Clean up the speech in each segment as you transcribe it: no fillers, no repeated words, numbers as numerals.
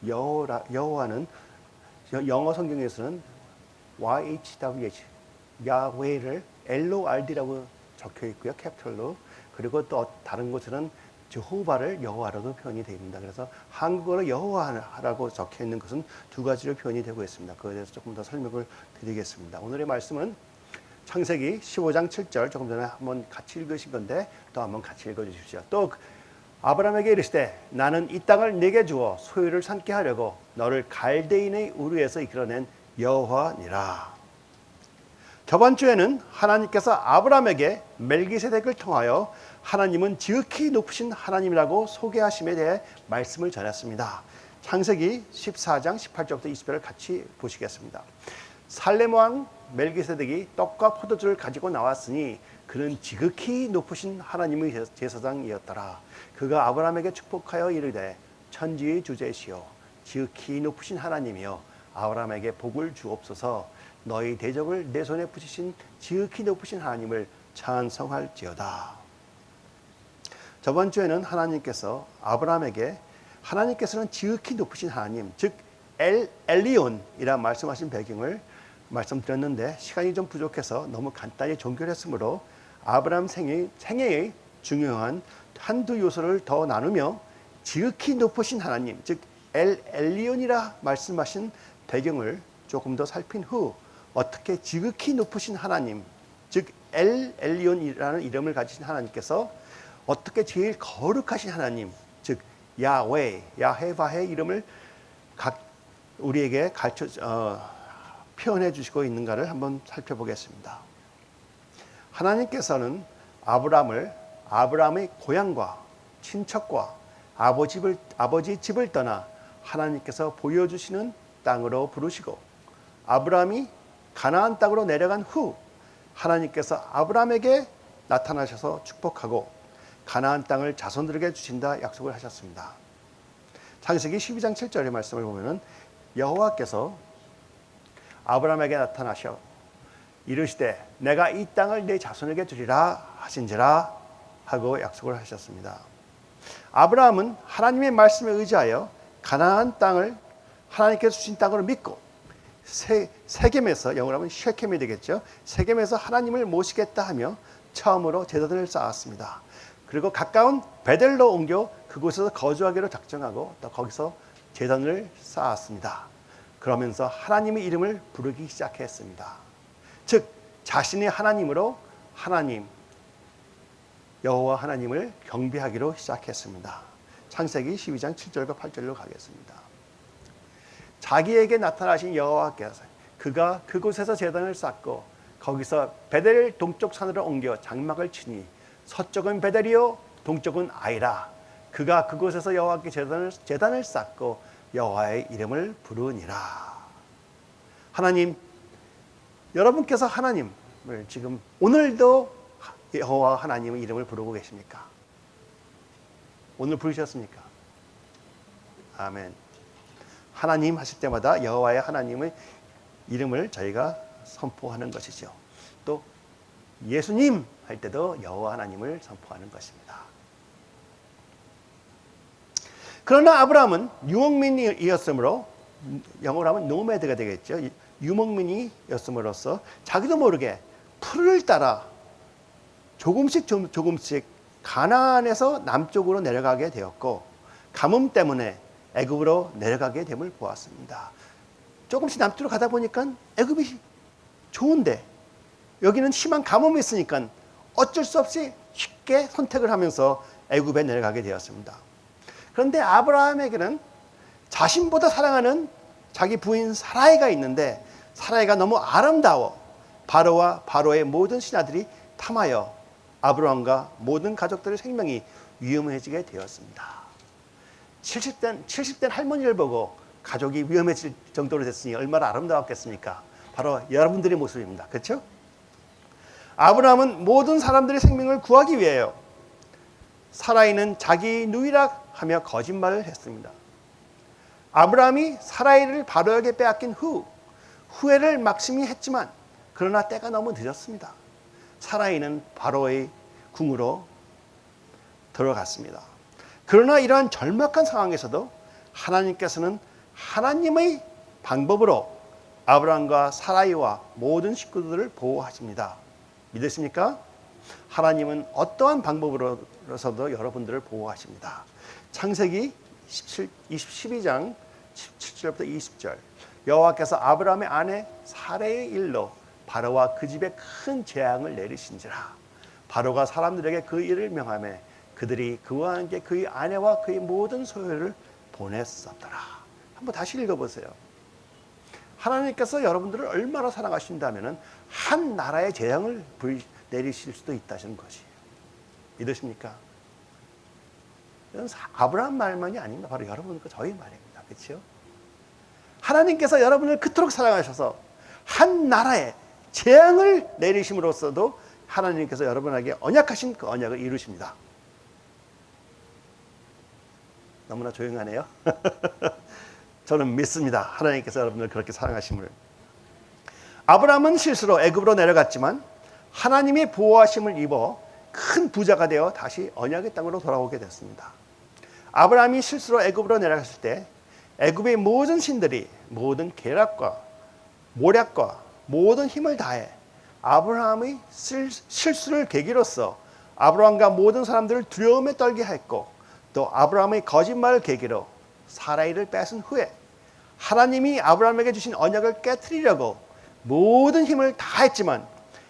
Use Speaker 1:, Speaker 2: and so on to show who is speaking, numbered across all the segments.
Speaker 1: 여호와는 영어 성경에서는 YHWH 야훼를 LORD라고 적혀 있고요. 캐피털로. 그리고 또 다른 곳에는 제호바를 여호와라고 표현이 됩니다. 그래서 한국어로 여호와라고 적혀 있는 것은 두 가지로 표현이 되고 있습니다. 그에 대해서 조금 더 설명을 드리겠습니다. 오늘의 말씀은 창세기 15장 7절 조금 전에 한번 같이 읽으신 건데 또 한번 같이 읽어 주십시오. 또 아브라함에게 이르시되 나는 이 땅을 네게 주어 소유를 삼게 하려고 너를 갈대인의 우르에서 이끌어낸 여호와니라. 저번 주에는 하나님께서 아브라함에게 멜기세덱을 통하여 하나님은 지극히 높으신 하나님이라고 소개하심에 대해 말씀을 전했습니다. 창세기 14장 18절부터 20절을 같이 보시겠습니다. 살렘 왕 멜기세덱이 떡과 포도주를 가지고 나왔으니 그는 지극히 높으신 하나님의 제사장이었더라. 그가 아브라함에게 축복하여 이르되 천지의 주제시오 지극히 높으신 하나님이여 아브라함에게 복을 주옵소서. 너희 대적을 내 손에 붙이신 지극히 높으신 하나님을 찬송할지어다. 저번 주에는 하나님께서 아브라함에게 하나님께서는 지극히 높으신 하나님, 즉 엘리온이라 말씀하신 배경을 말씀드렸는데 시간이 좀 부족해서 너무 간단히 종결했으므로 아브라함 생애의 중요한 한두 요소를 더 나누며 지극히 높으신 하나님, 즉 엘리온이라 말씀하신 배경을 조금 더 살핀 후 어떻게 지극히 높으신 하나님, 즉 엘리온이라는 이름을 가지신 하나님께서 어떻게 제일 거룩하신 하나님, 즉 야훼바의 이름을 우리에게 표현해 주시고 있는가를 한번 살펴보겠습니다. 하나님께서는 아브라함의 고향과 친척과 아버지 집을 떠나 하나님께서 보여주시는 땅으로 부르시고 아브라함이 가나안 땅으로 내려간 후 하나님께서 아브라함에게 나타나셔서 축복하고 가나안 땅을 자손들에게 주신다 약속을 하셨습니다. 창세기 12장 7절의 말씀을 보면은 여호와께서 아브라함에게 나타나셔 이르시되 내가 이 땅을 내 자손에게 주리라 하신지라 하고 약속을 하셨습니다. 아브라함은 하나님의 말씀에 의지하여 가나안 땅을 하나님께서 주신 땅으로 믿고 세겜에서 영어로 하면 쉐켐이 되겠죠. 세겜에서 하나님을 모시겠다 하며 처음으로 제단을 쌓았습니다. 그리고 가까운 베델로 옮겨 그곳에서 거주하기로 작정하고 또 거기서 제단을 쌓았습니다. 그러면서 하나님의 이름을 부르기 시작했습니다. 즉 자신의 하나님으로 여호와 하나님을 경배하기로 시작했습니다. 창세기 12장 7절과 8절로 가겠습니다. 자기에게 나타나신 여호와께서 그가 그곳에서 제단을 쌓고 거기서 베델 동쪽 산으로 옮겨 장막을 치니 서쪽은 베델이요 동쪽은 아이라. 그가 그곳에서 여호와께 제단을 쌓고 여호와의 이름을 부르니라. 하나님, 여러분께서 하나님을 지금 오늘도 여호와 하나님의 이름을 부르고 계십니까? 오늘 부르셨습니까? 아멘. 하나님 하실 때마다 여호와의 하나님의 이름을 저희가 선포하는 것이죠. 또 예수님 할 때도 여호와 하나님을 선포하는 것입니다. 그러나 아브라함은 유목민이었으므로 영어로 하면 노매드가 되겠죠. 유목민이었음으로써 자기도 모르게 풀을 따라 조금씩 가나안에서 남쪽으로 내려가게 되었고 가뭄 때문에 애굽으로 내려가게 됨을 보았습니다. 조금씩 남쪽으로 가다 보니까 애굽이 좋은데 여기는 심한 가뭄이 있으니까 어쩔 수 없이 쉽게 선택을 하면서 애굽에 내려가게 되었습니다. 그런데 아브라함에게는 자신보다 사랑하는 자기 부인 사라이가 있는데 사라이가 너무 아름다워 바로와 바로의 모든 신하들이 탐하여 아브라함과 모든 가족들의 생명이 위험해지게 되었습니다. 70된 할머니를 보고 가족이 위험해질 정도로 됐으니 얼마나 아름다웠겠습니까? 바로 여러분들의 모습입니다. 그렇죠? 아브라함은 모든 사람들의 생명을 구하기 위하여 사라이는 자기 누이라 하며 거짓말을 했습니다. 아브라함이 사라이를 바로에게 빼앗긴 후 후회를 막심히 했지만 그러나 때가 너무 늦었습니다. 사라이는 바로의 궁으로 들어갔습니다. 그러나 이러한 절박한 상황에서도 하나님께서는 하나님의 방법으로 아브라함과 사라이와 모든 식구들을 보호하십니다. 믿으십니까? 하나님은 어떠한 방법으로서도 여러분들을 보호하십니다. 창세기 12장 17절부터 20절, 여호와께서 아브라함의 아내 사라의 일로 바로와 그 집에 큰 재앙을 내리신지라. 바로가 사람들에게 그 일을 명하매 그들이 그와 함께 그의 아내와 그의 모든 소유를 보냈었더라. 한번 다시 읽어보세요. 하나님께서 여러분들을 얼마나 사랑하신다면 한 나라의 재앙을 내리실 수도 있다는 것이에요. 믿으십니까? 이건 아브라함 말만이 아닙니다. 바로 여러분과 저희 말입니다. 그렇죠? 하나님께서 여러분을 그토록 사랑하셔서 한 나라의 재앙을 내리심으로써도 하나님께서 여러분에게 언약하신 그 언약을 이루십니다. 너무나 조용하네요. 저는 믿습니다. 하나님께서 여러분을 그렇게 사랑하심을. 아브라함은 실수로 애굽으로 내려갔지만 하나님의 보호하심을 입어 큰 부자가 되어 다시 언약의 땅으로 돌아오게 됐습니다. 아브라함이 실수로 애굽으로 내려갔을 때 애굽의 모든 신들이 모든 계략과 모략과 모든 힘을 다해 아브라함의 실수를 계기로서 아브라함과 모든 사람들을 두려움에 떨게 했고, 또 아브라함의 거짓말을 계기로 사라이를 뺏은 후에 하나님이 아브라함에게 주신 언약을 깨트리려고 모든 힘을 다했지만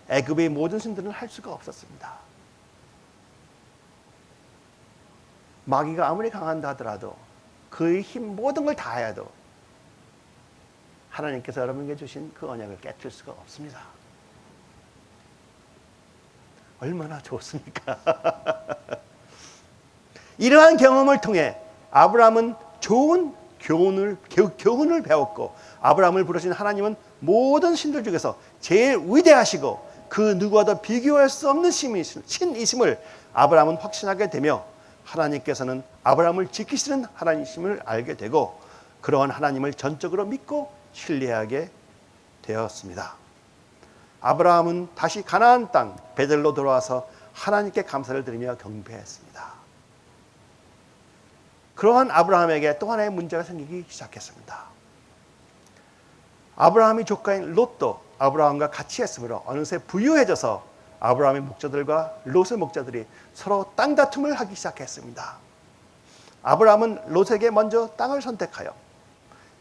Speaker 1: 애굽의 모든 신들은 할 수가 없었습니다. 마귀가 아무리 강한다 하더라도 그의 힘 모든 걸 다해도 하나님께서 여러분에게 주신 그 언약을 깨트릴 수가 없습니다. 얼마나 좋습니까? 이러한 경험을 통해 아브라함은 좋은 교훈을 배웠고, 아브라함을 부르신 하나님은 모든 신들 중에서 제일 위대하시고 그 누구와도 비교할 수 없는 신이심을 아브라함은 확신하게 되며, 하나님께서는 아브라함을 지키시는 하나님이심을 알게 되고, 그러한 하나님을 전적으로 믿고 신뢰하게 되었습니다. 아브라함은 다시 가나안 땅 베델로 돌아와서 하나님께 감사를 드리며 경배했습니다. 그러한 아브라함에게 또 하나의 문제가 생기기 시작했습니다. 아브라함의 조카인 롯도 아브라함과 같이 했으므로 어느새 부유해져서 아브라함의 목자들과 롯의 목자들이 서로 땅 다툼을 하기 시작했습니다. 아브라함은 롯에게 먼저 땅을 선택하여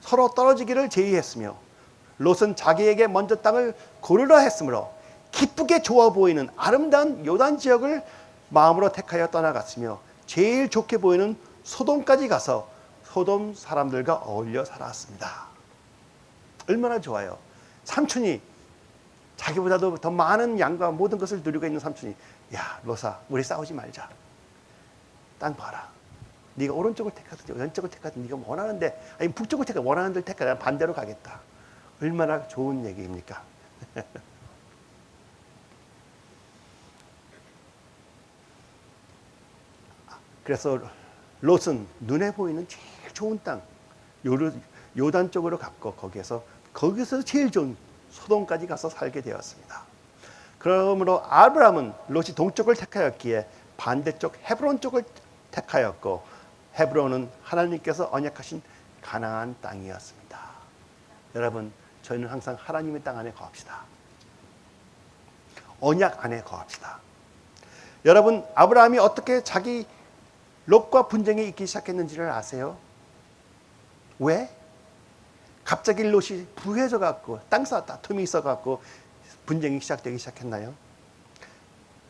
Speaker 1: 서로 떨어지기를 제의했으며, 롯은 자기에게 먼저 땅을 고르라 했으므로 기쁘게 좋아 보이는 아름다운 요단 지역을 마음으로 택하여 떠나갔으며, 제일 좋게 보이는 소돔까지 가서 소돔 사람들과 어울려 살았습니다. 얼마나 좋아요. 삼촌이, 자기보다도 더 많은 양과 모든 것을 누리고 있는 삼촌이, 야 롯아, 우리 싸우지 말자. 땅 봐라. 네가 오른쪽을 택하든 왼쪽을 택하든 네가 원하는데, 아니 북쪽을 택하든 원하는 데를 택하든 반대로 가겠다. 얼마나 좋은 얘기입니까? 그래서 롯은 눈에 보이는 제일 좋은 땅 요단 쪽으로 갔고, 거기서 제일 좋은 소돔까지 가서 살게 되었습니다. 그러므로 아브라함은 롯이 동쪽을 택하였기에 반대쪽 헤브론 쪽을 택하였고, 헤브론은 하나님께서 언약하신 가나안 땅이었습니다. 여러분, 저희는 항상 하나님의 땅 안에 거합시다. 언약 안에 거합시다. 여러분, 아브라함이 어떻게 자기 롯과 분쟁이 있기 시작했는지를 아세요? 왜? 갑자기 롯이 부해져 갖고 땅사 다툼이 있어 갖고 분쟁이 시작되기 시작했나요?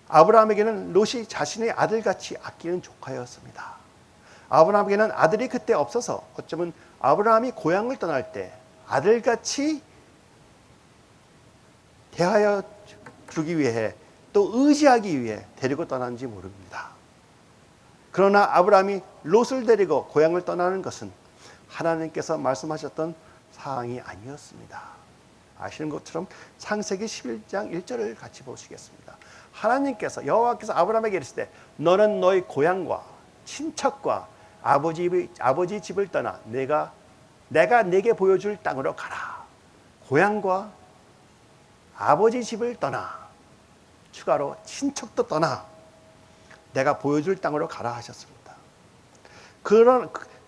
Speaker 1: 아브라함에게는 롯이 자신의 아들같이 아끼는 조카였습니다. 아브라함에게는 아들이 그때 없어서 어쩌면 아브라함이 고향을 떠날 때 아들같이 대하여 주기 위해, 또 의지하기 위해 데리고 떠난지 모릅니다. 그러나 아브라함이 롯을 데리고 고향을 떠나는 것은 하나님께서 말씀하셨던 사항이 아니었습니다. 아시는 것처럼 창세기 11장 1절을 같이 보시겠습니다. 하나님께서, 여호와께서 아브라함에게 이르실 때, 너는 너희 고향과 친척과 아버지 집을 떠나 내가 내게 보여줄 땅으로 가라. 고향과 아버지 집을 떠나, 추가로 친척도 떠나 내가 보여줄 땅으로 가라 하셨습니다.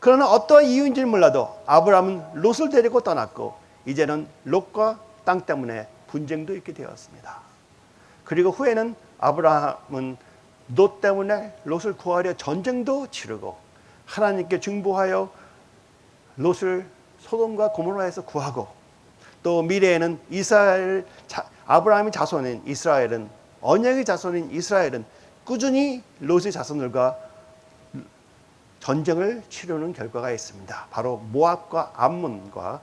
Speaker 1: 그러나 어떠한 이유인지는 몰라도 아브라함은 롯을 데리고 떠났고 이제는 롯과 땅 때문에 분쟁도 있게 되었습니다. 그리고 후에는 아브라함은 롯 때문에 롯을 구하려 전쟁도 치르고 하나님께 중보하여 롯을 소돔과 고모라에서 구하고 또 미래에는 아브라함의 자손인 이스라엘은 언약의 자손인 이스라엘은 꾸준히 롯의 자손들과 전쟁을 치르는 결과가 있습니다. 바로 모압과 암몬과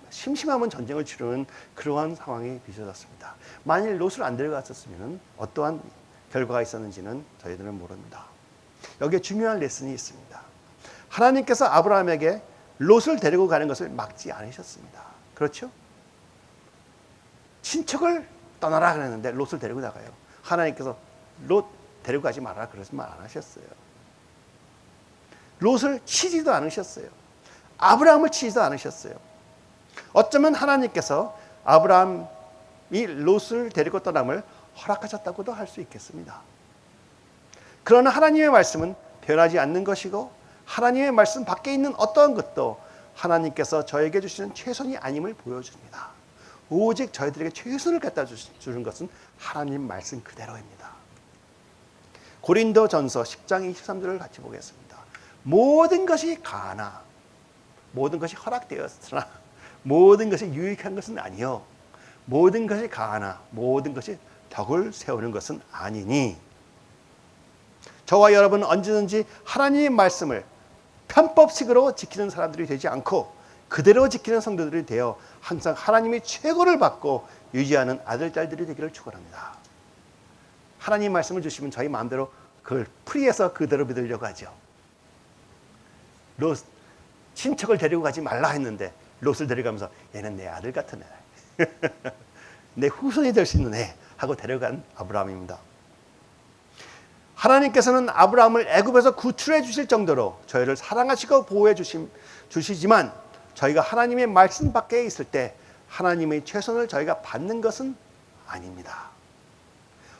Speaker 1: 심심하면 전쟁을 치르는 그러한 상황이 빚어졌습니다. 만일 롯을 안 데려갔었으면 어떠한 결과가 있었는지는 저희들은 모릅니다. 여기에 중요한 레슨이 있습니다. 하나님께서 아브라함에게 롯을 데리고 가는 것을 막지 않으셨습니다. 그렇죠? 친척을 떠나라 그랬는데 롯을 데리고 나가요. 하나님께서 롯 데리고 가지 말아라 그러지 말 안 하셨어요. 롯을 치지도 않으셨어요. 아브라함을 치지도 않으셨어요. 어쩌면 하나님께서 아브라함이 롯을 데리고 떠남을 허락하셨다고도 할 수 있겠습니다. 그러나 하나님의 말씀은 변하지 않는 것이고 하나님의 말씀 밖에 있는 어떠한 것도 하나님께서 저에게 주시는 최선이 아님을 보여줍니다. 오직 저희들에게 최선을 갖다 주는 것은 하나님 말씀 그대로입니다. 고린도전서 10장 23절을 같이 보겠습니다. 모든 것이 가나 모든 것이 허락되었으나 모든 것이 유익한 것은 아니요 모든 것이 가나 모든 것이 덕을 세우는 것은 아니니 저와 여러분은 언제든지 하나님의 말씀을 편법식으로 지키는 사람들이 되지 않고 그대로 지키는 성도들이 되어 항상 하나님의 최고를 받고 유지하는 아들, 딸들이 되기를 축원합니다. 하나님 말씀을 주시면 저희 마음대로 그걸 풀이해서 그대로 믿으려고 하죠. 롯 친척을 데리고 가지 말라 했는데 롯을 데려가면서 얘는 내 아들 같은 애 내 후손이 될 수 있는 애 하고 데려간 아브라함입니다. 하나님께서는 아브라함을 애굽에서 구출해 주실 정도로 저희를 사랑하시고 보호해 주시지만 저희가 하나님의 말씀 밖에 있을 때 하나님의 최선을 저희가 받는 것은 아닙니다.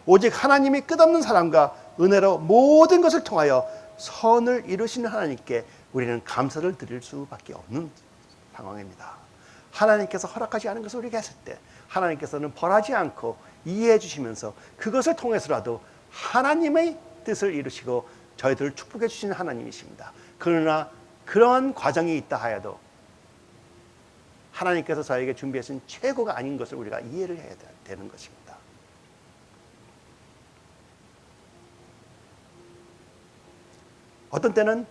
Speaker 1: 오직 하나님이 끝없는 사랑과 은혜로 모든 것을 통하여 선을 이루시는 하나님께 우리는 감사를 드릴 수밖에 없는 상황입니다. 하나님께서 허락하지 않은 것을 우리가 했을 때 하나님께서는 벌하지 않고 이해해 주시면서 그것을 통해서라도 하나님의 뜻을 이루시고 저희들을 축복해 주시는 하나님이십니다. 그러나 그러한 과정이 있다 하여도 하나님께서 저에게 준비하신 최고가 아닌 것을 우리가 이해를 해야 되는 것입니다. 어떤 때는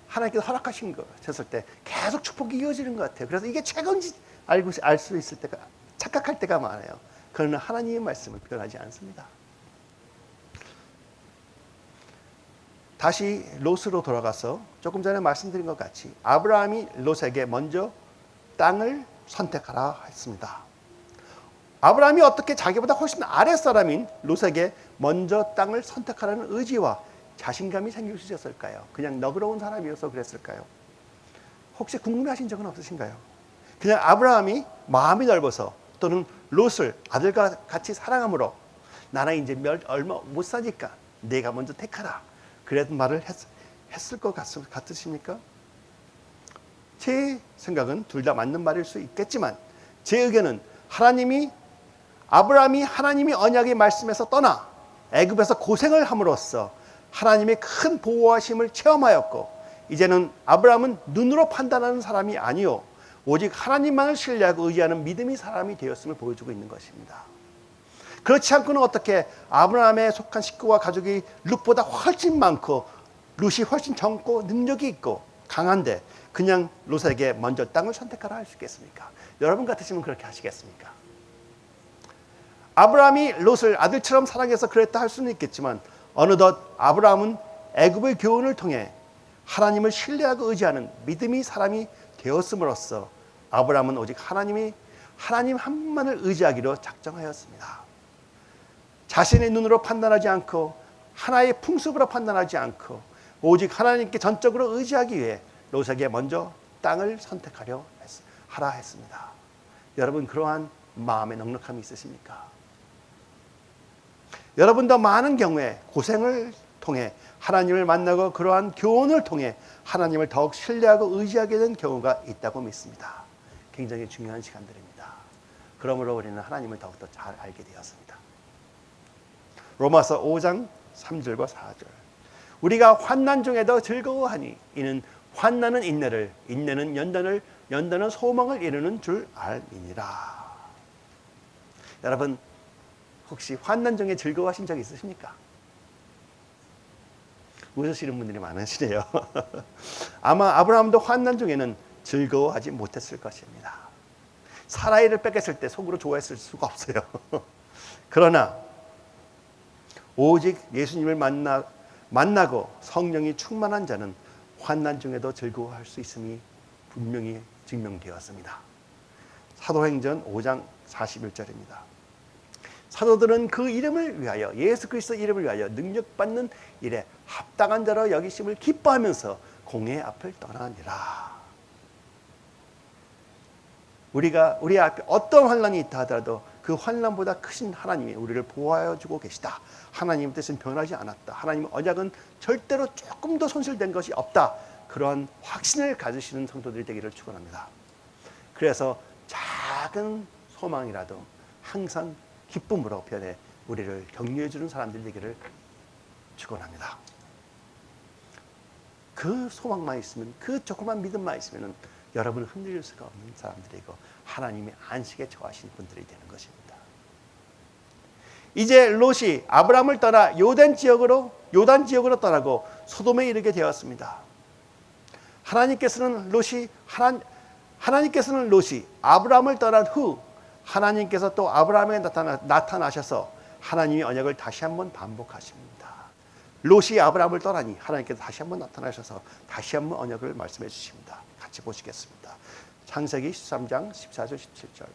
Speaker 1: 하나님께서 허락하신 것 했을 때 계속 축복이 이어지는 것 같아요. 그래서 이게 최고인지 알 수 있을 때가 착각할 때가 많아요. 그러나 하나님의 말씀은 변하지 않습니다. 다시 롯으로 돌아가서 조금 전에 말씀드린 것 같이 아브라함이 롯에게 먼저 땅을 선택하라 했습니다. 아브라함이 어떻게 자기보다 훨씬 아랫사람인 롯에게 먼저 땅을 선택하라는 의지와 자신감이 생길 수 있었을까요? 그냥 너그러운 사람이어서 그랬을까요? 혹시 궁금해하신 적은 없으신가요? 그냥 아브라함이 마음이 넓어서 또는 롯을 아들과 같이 사랑함으로 나는 이제 얼마 못 사니까 내가 먼저 택하라 그런 말을 했을 것 같으십니까? 제 생각은 둘 다 맞는 말일 수 있겠지만 제 의견은 아브라함이 하나님이 언약의 말씀에서 떠나 애굽에서 고생을 함으로써 하나님의 큰 보호하심을 체험하였고 이제는 아브라함은 눈으로 판단하는 사람이 아니요 오직 하나님만을 신뢰하고 의지하는 믿음의 사람이 되었음을 보여주고 있는 것입니다. 그렇지 않고는 어떻게 아브라함에 속한 식구와 가족이 룻보다 훨씬 많고 룻이 훨씬 젊고 능력이 있고 강한데 그냥 롯에게 먼저 땅을 선택하라 할 수 있겠습니까? 여러분 같으시면 그렇게 하시겠습니까? 아브라함이 롯을 아들처럼 사랑해서 그랬다 할 수는 있겠지만 어느덧 아브라함은 애굽의 교훈을 통해 하나님을 신뢰하고 의지하는 믿음의 사람이 되었음으로써 아브라함은 오직 하나님 한 분만을 의지하기로 작정하였습니다. 자신의 눈으로 판단하지 않고 하나의 풍습으로 판단하지 않고 오직 하나님께 전적으로 의지하기 위해 롯에게 먼저 땅을 선택하려 하라 했습니다. 여러분 그러한 마음의 넉넉함이 있으십니까? 여러분도 많은 경우에 고생을 통해 하나님을 만나고 그러한 교훈을 통해 하나님을 더욱 신뢰하고 의지하게 된 경우가 있다고 믿습니다. 굉장히 중요한 시간들입니다. 그러므로 우리는 하나님을 더욱더 잘 알게 되었습니다. 로마서 5장 3절과 4절. 우리가 환난 중에도 즐거워하니 이는 환난은 인내를, 인내는 연단을, 연단은 소망을 이루는 줄 알미니라. 여러분, 혹시 환난 중에 즐거워하신 적 있으십니까? 웃으시는 분들이 많으시네요. 아마 아브라함도 환난 중에는 즐거워하지 못했을 것입니다. 사라이를 뺏겼을 때 속으로 좋아했을 수가 없어요. 그러나 오직 예수님을 만나고 성령이 충만한 자는 환난 중에도 즐거워할 수 있음이 분명히 증명되었습니다. 사도행전 5장 41절입니다. 사도들은 그 이름을 위하여, 예수 그리스도 이름을 위하여 능력받는 일에 합당한 자로 여기심을 기뻐하면서 공회 앞을 떠나니라. 우리 앞에 어떤 환난이 있다 하더라도 그 환난보다 크신 하나님이 우리를 보호하여 주고 계시다. 하나님의 뜻은 변하지 않았다. 하나님의 언약은 절대로 조금도 손실된 것이 없다. 그러한 확신을 가지시는 성도들이 되기를 축원합니다. 그래서 작은 소망이라도 항상 기쁨으로 변해 우리를 격려해 주는 사람들이 되기를 축원합니다. 그 소망만 있으면, 그 조그만 믿음만 있으면 여러분을 흔들릴 수가 없는 사람들이고 하나님의 안식에 처하신 분들이 되는 것입니다. 이제 롯이 아브라함을 떠나 요단 지역으로 떠나고 소돔에 이르게 되었습니다. 하나님께서는 롯이 아브라함을 떠난 후 하나님께서 또 아브라함에게 나타나셔서 하나님의 언약을 다시 한번 반복하십니다. 롯이 아브라함을 떠나니 하나님께서 다시 한번 나타나셔서 다시 한번 언약을 말씀해 주십니다. 같이 보시겠습니다. 창세기 13장 14절 17절.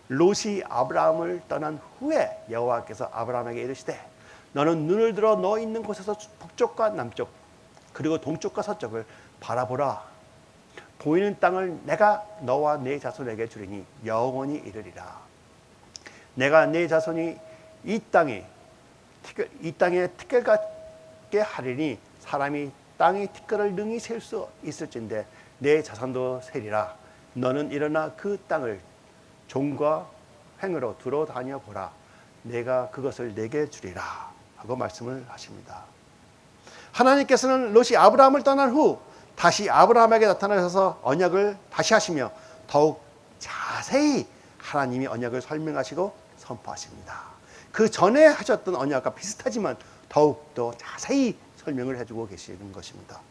Speaker 1: 롯이 아브라함을 떠난 후에 여호와께서 아브라함에게 이르시되 너는 눈을 들어 너 있는 곳에서 북쪽과 남쪽 그리고 동쪽과 서쪽을 바라보라. 보이는 땅을 내가 너와 네 자손에게 주리니 영원히 이르리라. 내가 네 자손이 이 땅에 티끌 같게 하리니 사람이 땅의 티끌을 능히 셀 수 있을진데 내 자손도 세리라. 너는 일어나 그 땅을 종과 횡으로 두루 다녀 보라. 내가 그것을 내게 주리라 하고 말씀을 하십니다. 하나님께서는 롯이 아브라함을 떠난 후 다시 아브라함에게 나타나셔서 언약을 다시 하시며 더욱 자세히 하나님이 언약을 설명하시고 선포하십니다. 그 전에 하셨던 언약과 비슷하지만 더욱더 자세히 설명을 해주고 계시는 것입니다.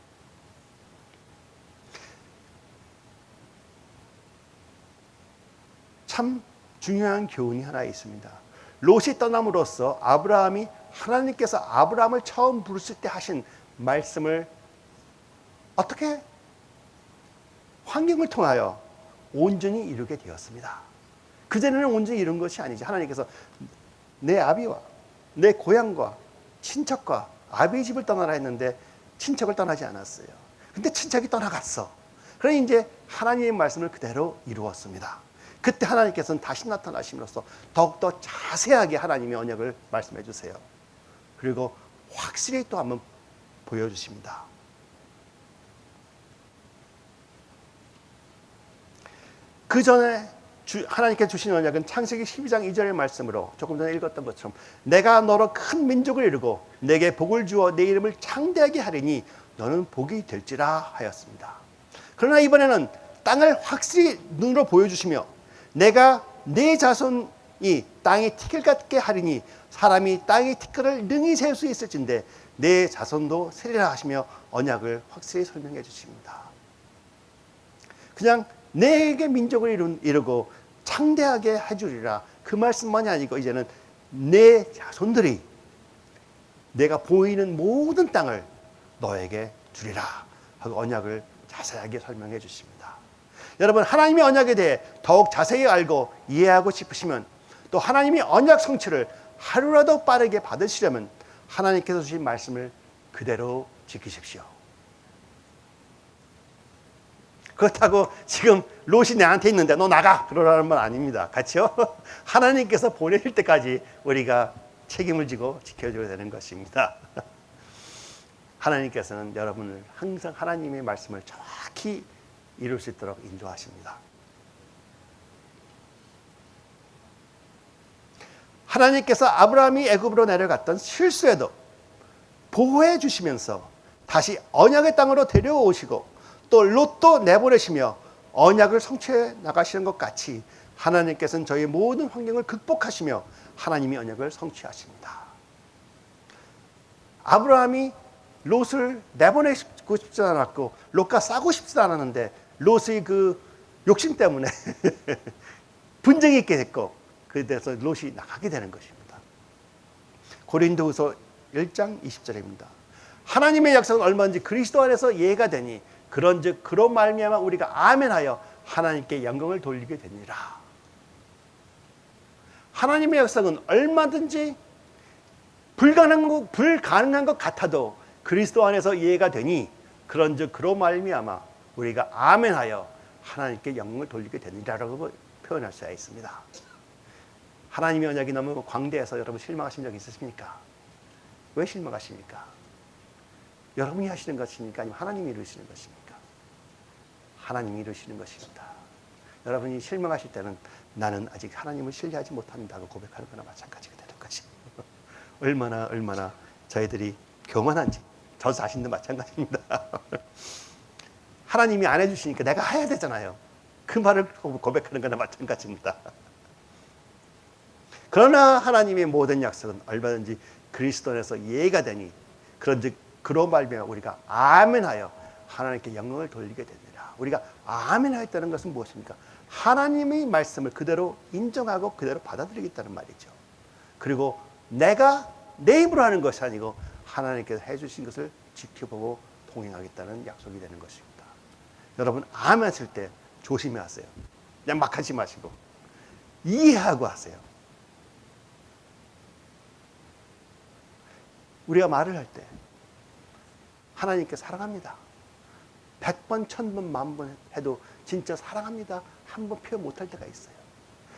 Speaker 1: 참 중요한 교훈이 하나 있습니다. 롯이 떠남으로써 하나님께서 아브라함을 처음 부르실 때 하신 말씀을 어떻게 환경을 통하여 온전히 이루게 되었습니다. 그전에는 온전히 이룬 것이 아니지. 하나님께서 내 아비와 내 고향과 친척과 아비의 집을 떠나라 했는데 친척을 떠나지 않았어요. 근데 친척이 떠나갔어. 그러니 이제 하나님의 말씀을 그대로 이루었습니다. 그때 하나님께서는 다시 나타나심으로써 더욱더 자세하게 하나님의 언약을 말씀해 주세요. 그리고 확실히 또 한번 보여주십니다. 그 전에 하나님께 주신 언약은 창세기 12장 2절의 말씀으로 조금 전에 읽었던 것처럼 내가 너로 큰 민족을 이루고 내게 복을 주어 내 이름을 창대하게 하리니 너는 복이 될지라 하였습니다. 그러나 이번에는 땅을 확실히 눈으로 보여주시며 내가 내 자손이 땅의 티끌 같게 하리니 사람이 땅의 티끌을 능히 셀 수 있을진데 내 자손도 세리라 하시며 언약을 확실히 설명해 주십니다. 그냥 내게 민족을 이루고 창대하게 해주리라 그 말씀만이 아니고 이제는 내 자손들이 내가 보이는 모든 땅을 너에게 주리라 하고 언약을 자세하게 설명해 주십니다. 여러분, 하나님의 언약에 대해 더욱 자세히 알고 이해하고 싶으시면 또 하나님의 언약 성취를 하루라도 빠르게 받으시려면 하나님께서 주신 말씀을 그대로 지키십시오. 그렇다고 지금 롯이 내한테 있는데 너 나가 그러라는 말 아닙니다. 같이요? 하나님께서 보내실 때까지 우리가 책임을 지고 지켜줘야 되는 것입니다. 하나님께서는 여러분을 항상 하나님의 말씀을 정확히 이룰 수 있도록 인도하십니다. 하나님께서 아브라함이 애굽으로 내려갔던 실수에도 보호해 주시면서 다시 언약의 땅으로 데려오시고 또 롯도 내보내시며 언약을 성취해 나가시는 것 같이 하나님께서는 저희 모든 환경을 극복하시며 하나님이 언약을 성취하십니다. 아브라함이 롯을 내보내고 싶지 않았고 롯과 싸고 싶지 않았는데 롯의 그 욕심 때문에 분쟁이 있게 됐고 그래서 롯이 나가게 되는 것입니다. 고린도후서 1장 20절입니다. 하나님의 약속은 얼마든지 그리스도 안에서 예가 되니 그런즉 그로 말미암아 우리가 아멘하여 하나님께 영광을 돌리게 되니라. 하나님의 약속은 얼마든지 불가능한 것 같아도 그리스도 안에서 이해가 되니 그런즉 그로 말미암아 우리가 아멘하여 하나님께 영광을 돌리게 되니라라고 표현할 수가 있습니다. 하나님의 언약이 너무 광대해서 여러분 실망하신 적 있으십니까? 왜 실망하십니까? 여러분이 하시는 것입니까? 아니면 하나님이 이루시는 것입니까? 하나님이 이루시는 것입니다. 여러분이 실망하실 때는 나는 아직 하나님을 신뢰하지 못한다고 고백하는 거나 마찬가지가 되는 거지. 얼마나 저희들이 교만한지 저 자신도 마찬가지입니다. 하나님이 안 해주시니까 내가 해야 되잖아요. 그 말을 고백하는 거나 마찬가지입니다. 그러나 하나님의 모든 약속은 얼마든지 그리스도 안에서 예가 되니 그런즉 그로 말미암아 우리가 아멘하여 하나님께 영광을 돌리게 되니라. 우리가 아멘하였다는 것은 무엇입니까? 하나님의 말씀을 그대로 인정하고 그대로 받아들이겠다는 말이죠. 그리고 내가 내 힘으로 하는 것이 아니고 하나님께서 해주신 것을 지켜보고 동행하겠다는 약속이 되는 것입니다. 여러분 아멘 하실 때 조심히 하세요. 그냥 막 하지 마시고 이해하고 하세요. 우리가 말을 할 때 하나님께 사랑합니다. 100번, 1000번, 10,000번 해도 진짜 사랑합니다. 한 번 표현 못할 때가 있어요.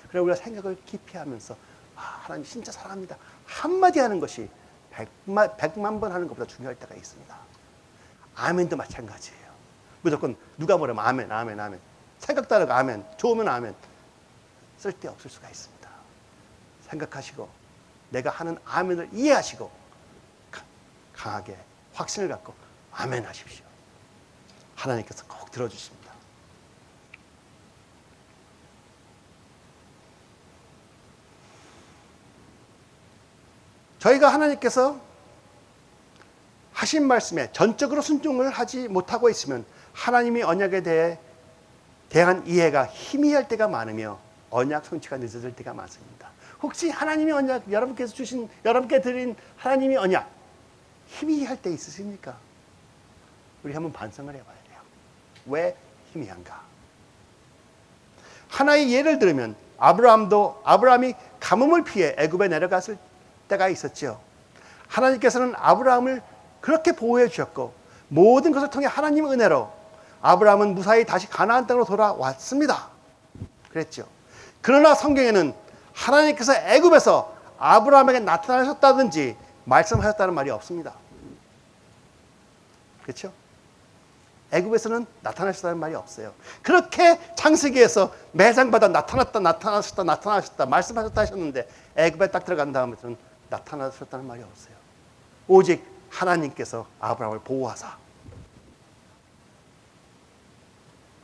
Speaker 1: 그래서 우리가 생각을 깊이 하면서 하나님 진짜 사랑합니다. 한마디 하는 것이 100만 번 하는 것보다 중요할 때가 있습니다. 아멘도 마찬가지예요. 무조건 누가 뭐라면 아멘, 아멘, 아멘. 생각도 안 하고 아멘, 좋으면 아멘. 쓸데없을 수가 있습니다. 생각하시고 내가 하는 아멘을 이해하시고 강하게 확신을 갖고 아멘 하십시오. 하나님께서 꼭 들어주십니다. 저희가 하나님께서 하신 말씀에 전적으로 순종을 하지 못하고 있으면 하나님의 언약에 대한 이해가 희미할 때가 많으며 언약 성취가 늦어질 때가 많습니다. 혹시 하나님의 언약, 여러분께 드린 하나님의 언약 희미할 때 있으십니까? 우리 한번 반성을 해봐야 돼요. 왜 희미한가? 하나의 예를 들면 아브라함이 가뭄을 피해 애굽에 내려갔을 때가 있었죠. 하나님께서는 아브라함을 그렇게 보호해 주셨고 모든 것을 통해 하나님의 은혜로 아브라함은 무사히 다시 가나안 땅으로 돌아왔습니다. 그랬죠. 그러나 성경에는 하나님께서 애굽에서 아브라함에게 나타나셨다든지 말씀하셨다는 말이 없습니다. 그렇죠? 애굽에서는 나타나셨다는 말이 없어요. 그렇게 창세기에서 매장마다 나타나셨다 말씀하셨다 하셨는데 애굽에 딱 들어간 다음에는 나타나셨다는 말이 없어요. 오직 하나님께서 아브라함을 보호하사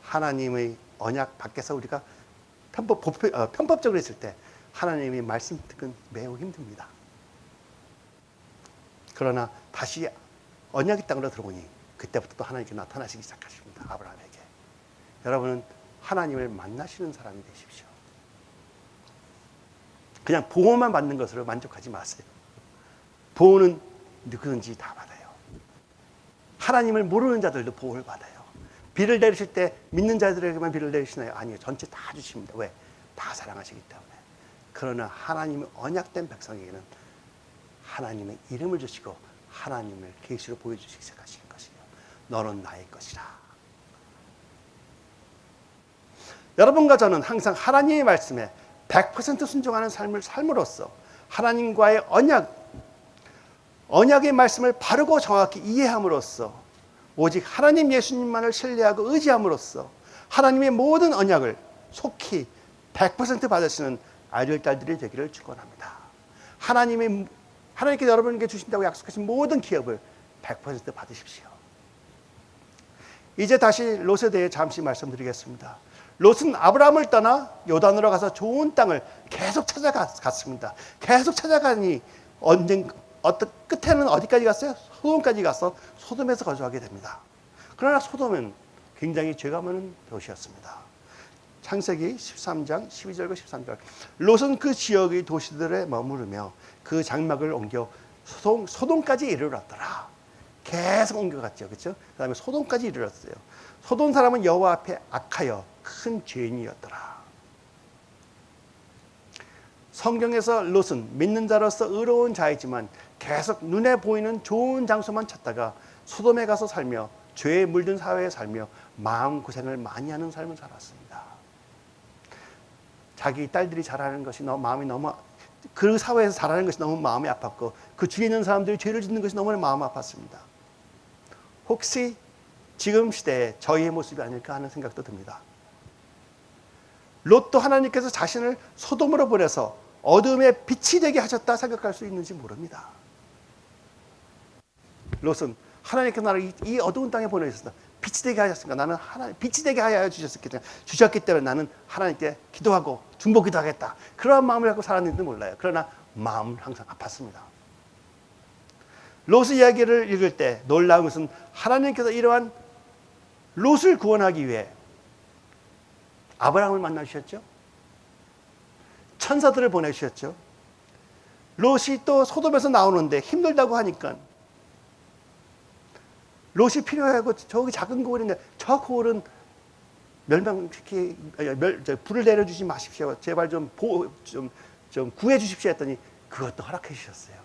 Speaker 1: 하나님의 언약 밖에서 우리가 편법적으로 했을 때 하나님의 말씀 듣기는 매우 힘듭니다. 그러나 다시 언약의 땅으로 들어오니 그때부터 또 하나님께 나타나시기 시작하십니다. 아브라함에게. 여러분은 하나님을 만나시는 사람이 되십시오. 그냥 보호만 받는 것으로 만족하지 마세요. 보호는 누구든지 다 받아요. 하나님을 모르는 자들도 보호를 받아요. 비를 내리실 때 믿는 자들에게만 비를 내리시나요? 아니요. 전체 다 주십니다. 왜? 다 사랑하시기 때문에. 그러나 하나님의 언약된 백성에게는 하나님의 이름을 주시고 하나님을 계시로 보여주시기 시작하시는 것이에요. 너는 나의 것이라. 여러분과 저는 항상 하나님의 말씀에 100% 순종하는 삶을 삶으로써 하나님과의 언약, 언약의 말씀을 바르고 정확히 이해함으로써 오직 하나님 예수님만을 신뢰하고 의지함으로써 하나님의 모든 언약을 속히 100% 받으시는 아들, 딸들이 되기를 축원합니다. 하나님께서 여러분에게 주신다고 약속하신 모든 기업을 100% 받으십시오. 이제 다시 롯에 대해 잠시 말씀드리겠습니다. 롯은 아브라함을 떠나 요단으로 가서 좋은 땅을 계속 찾아갔습니다. 계속 찾아가니 끝에는 어디까지 갔어요? 소돔까지 가서 소돔에서 거주하게 됩니다. 그러나 소돔은 굉장히 죄가 많은 도시였습니다. 창세기 13장 12절과 13절. 롯은 그 지역의 도시들에 머무르며 그 장막을 옮겨 소돔까지 이르렀더라. 계속 옮겨갔죠. 그렇죠? 그 다음에 소돔까지 이르렀어요. 소돔 사람은 여호와 앞에 악하여 큰 죄인이었더라. 성경에서 롯은 믿는 자로서 의로운 자이지만 계속 눈에 보이는 좋은 장소만 찾다가 소돔에 가서 살며 죄에 물든 사회에 살며 마음고생을 많이 하는 삶을 살았습니다. 자기 딸들이 자라는 것이 그 사회에서 자라는 것이 너무 마음이 아팠고 그 주위에 있는 사람들이 죄를 짓는 것이 너무 마음 아팠습니다. 혹시 지금 시대에 저희의 모습이 아닐까 하는 생각도 듭니다. 롯도 하나님께서 자신을 소돔으로 보내서 어둠의 빛이 되게 하셨다 생각할 수 있는지 모릅니다. 롯은 하나님께서 나를 이 어두운 땅에 보내셨다. 빛이 되게 하셨으니까 나는 빛이 되게 하여 주셨기 때문에 나는 하나님께 기도하고 중보기도 하겠다. 그런 마음을 갖고 살았는지도 몰라요. 그러나 마음은 항상 아팠습니다. 롯의 이야기를 읽을 때 놀라운 것은 하나님께서 이러한 롯을 구원하기 위해 아브라함을 만나주셨죠. 천사들을 보내주셨죠. 롯이 또 소돔에서 나오는데 힘들다고 하니까 롯이 필요하고 저기 작은 고을인데 저 고을은 불을 내려주지 마십시오. 제발 좀 구해 주십시오 했더니 그것도 허락해 주셨어요.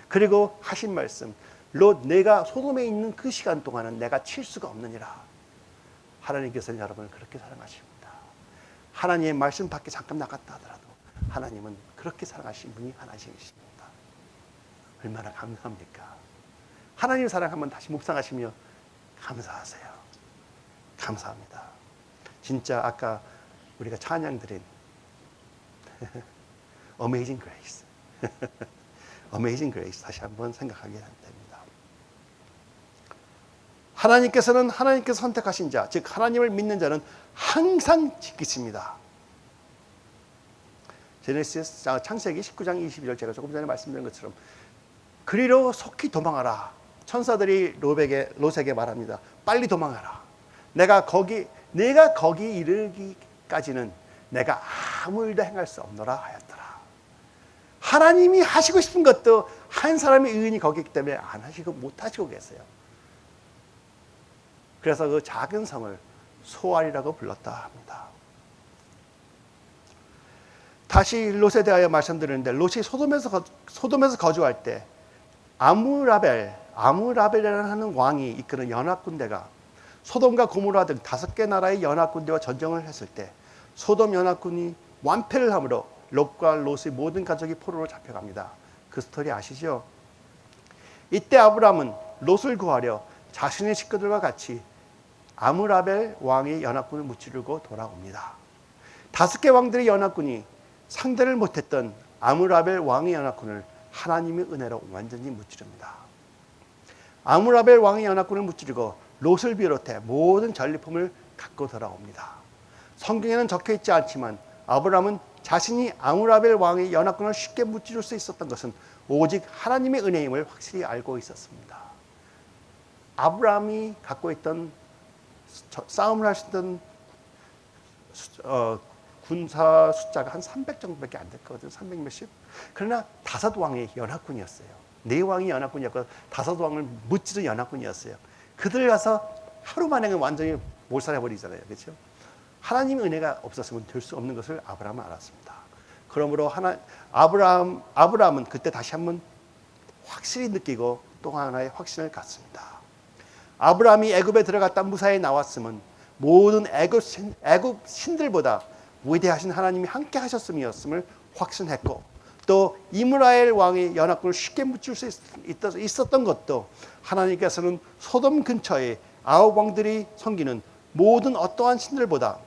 Speaker 1: 그리고 하신 말씀, 롯 내가 소돔에 있는 그 시간 동안은 내가 칠 수가 없느니라. 하나님께서는 여러분을 그렇게 사랑하십니다. 하나님의 말씀 밖에 잠깐 나갔다 하더라도 하나님은 그렇게 사랑하신 분이 하나님이십니다. 얼마나 감사합니까? 하나님 사랑 한번 다시 묵상하시며 감사하세요. 감사합니다. 진짜 아까 우리가 찬양 드린 Amazing Grace Amazing Grace 다시 한번 생각하게 됩니다. 하나님께서는 하나님께서 선택하신 자, 즉 하나님을 믿는 자는 항상 지키십니다. 제네시스 창세기 19장 22절 제가 조금 전에 말씀드린 것처럼 그리로 속히 도망하라. 천사들이 롯에게 말합니다. 빨리 도망하라. 내가 거기 이르기까지는 내가 아무 일도 행할 수 없노라 하였더라. 하나님이 하시고 싶은 것도 한 사람의 의인이 거기 있기 때문에 안 하시고 못 하시고 계세요. 그래서 그 작은 성을 소알이라고 불렀다 합니다. 다시 롯에 대하여 말씀드리는데 롯이 소돔에서 거주할 때 아무라벨이라는 하는 왕이 이끄는 연합군대가 소돔과 고모라 등 5개 나라의 연합군대와 전쟁을 했을 때 소돔 연합군이 완패를 하므로 롯과 롯의 모든 가족이 포로로 잡혀갑니다. 그 스토리 아시죠? 이때 아브람은 롯을 구하려 자신의 식구들과 같이 아무라벨 왕의 연합군을 무찌르고 돌아옵니다. 5개 왕들의 연합군이 상대를 못했던 아무라벨 왕의 연합군을 하나님의 은혜로 완전히 무찌릅니다. 아무라벨 왕의 연합군을 무찌르고 롯을 비롯해 모든 전리품을 갖고 돌아옵니다. 성경에는 적혀 있지 않지만 아브람은 자신이 아무라벨 왕의 연합군을 쉽게 무찌를 수 있었던 것은 오직 하나님의 은혜임을 확실히 알고 있었습니다. 아브람이 갖고 있던 싸움을 할 수 있던 군사 숫자가 한 300 정도밖에 안 됐거든요. 300 몇십. 그러나 5 왕의 연합군이었어요. 4 왕이 연합군이었고 5 왕을 무찌른 연합군이었어요. 그들 가서 하루 만에 완전히 몰살해버리잖아요. 그렇죠? 하나님의 은혜가 없었으면 될 수 없는 것을 아브라함은 알았습니다. 그러므로 아브라함은 그때 다시 한번 확실히 느끼고 또 하나의 확신을 갖습니다. 아브라함이 애굽에 들어갔다 무사히 나왔으면 모든 애굽 신들보다 위대하신 하나님이 함께 하셨음이었음을 확신했고 또 이스라엘 왕의 연합군을 쉽게 묻힐 수 있었던 것도 하나님께서는 소돔 근처에 아홉 왕들이 섬기는 모든 어떠한 신들보다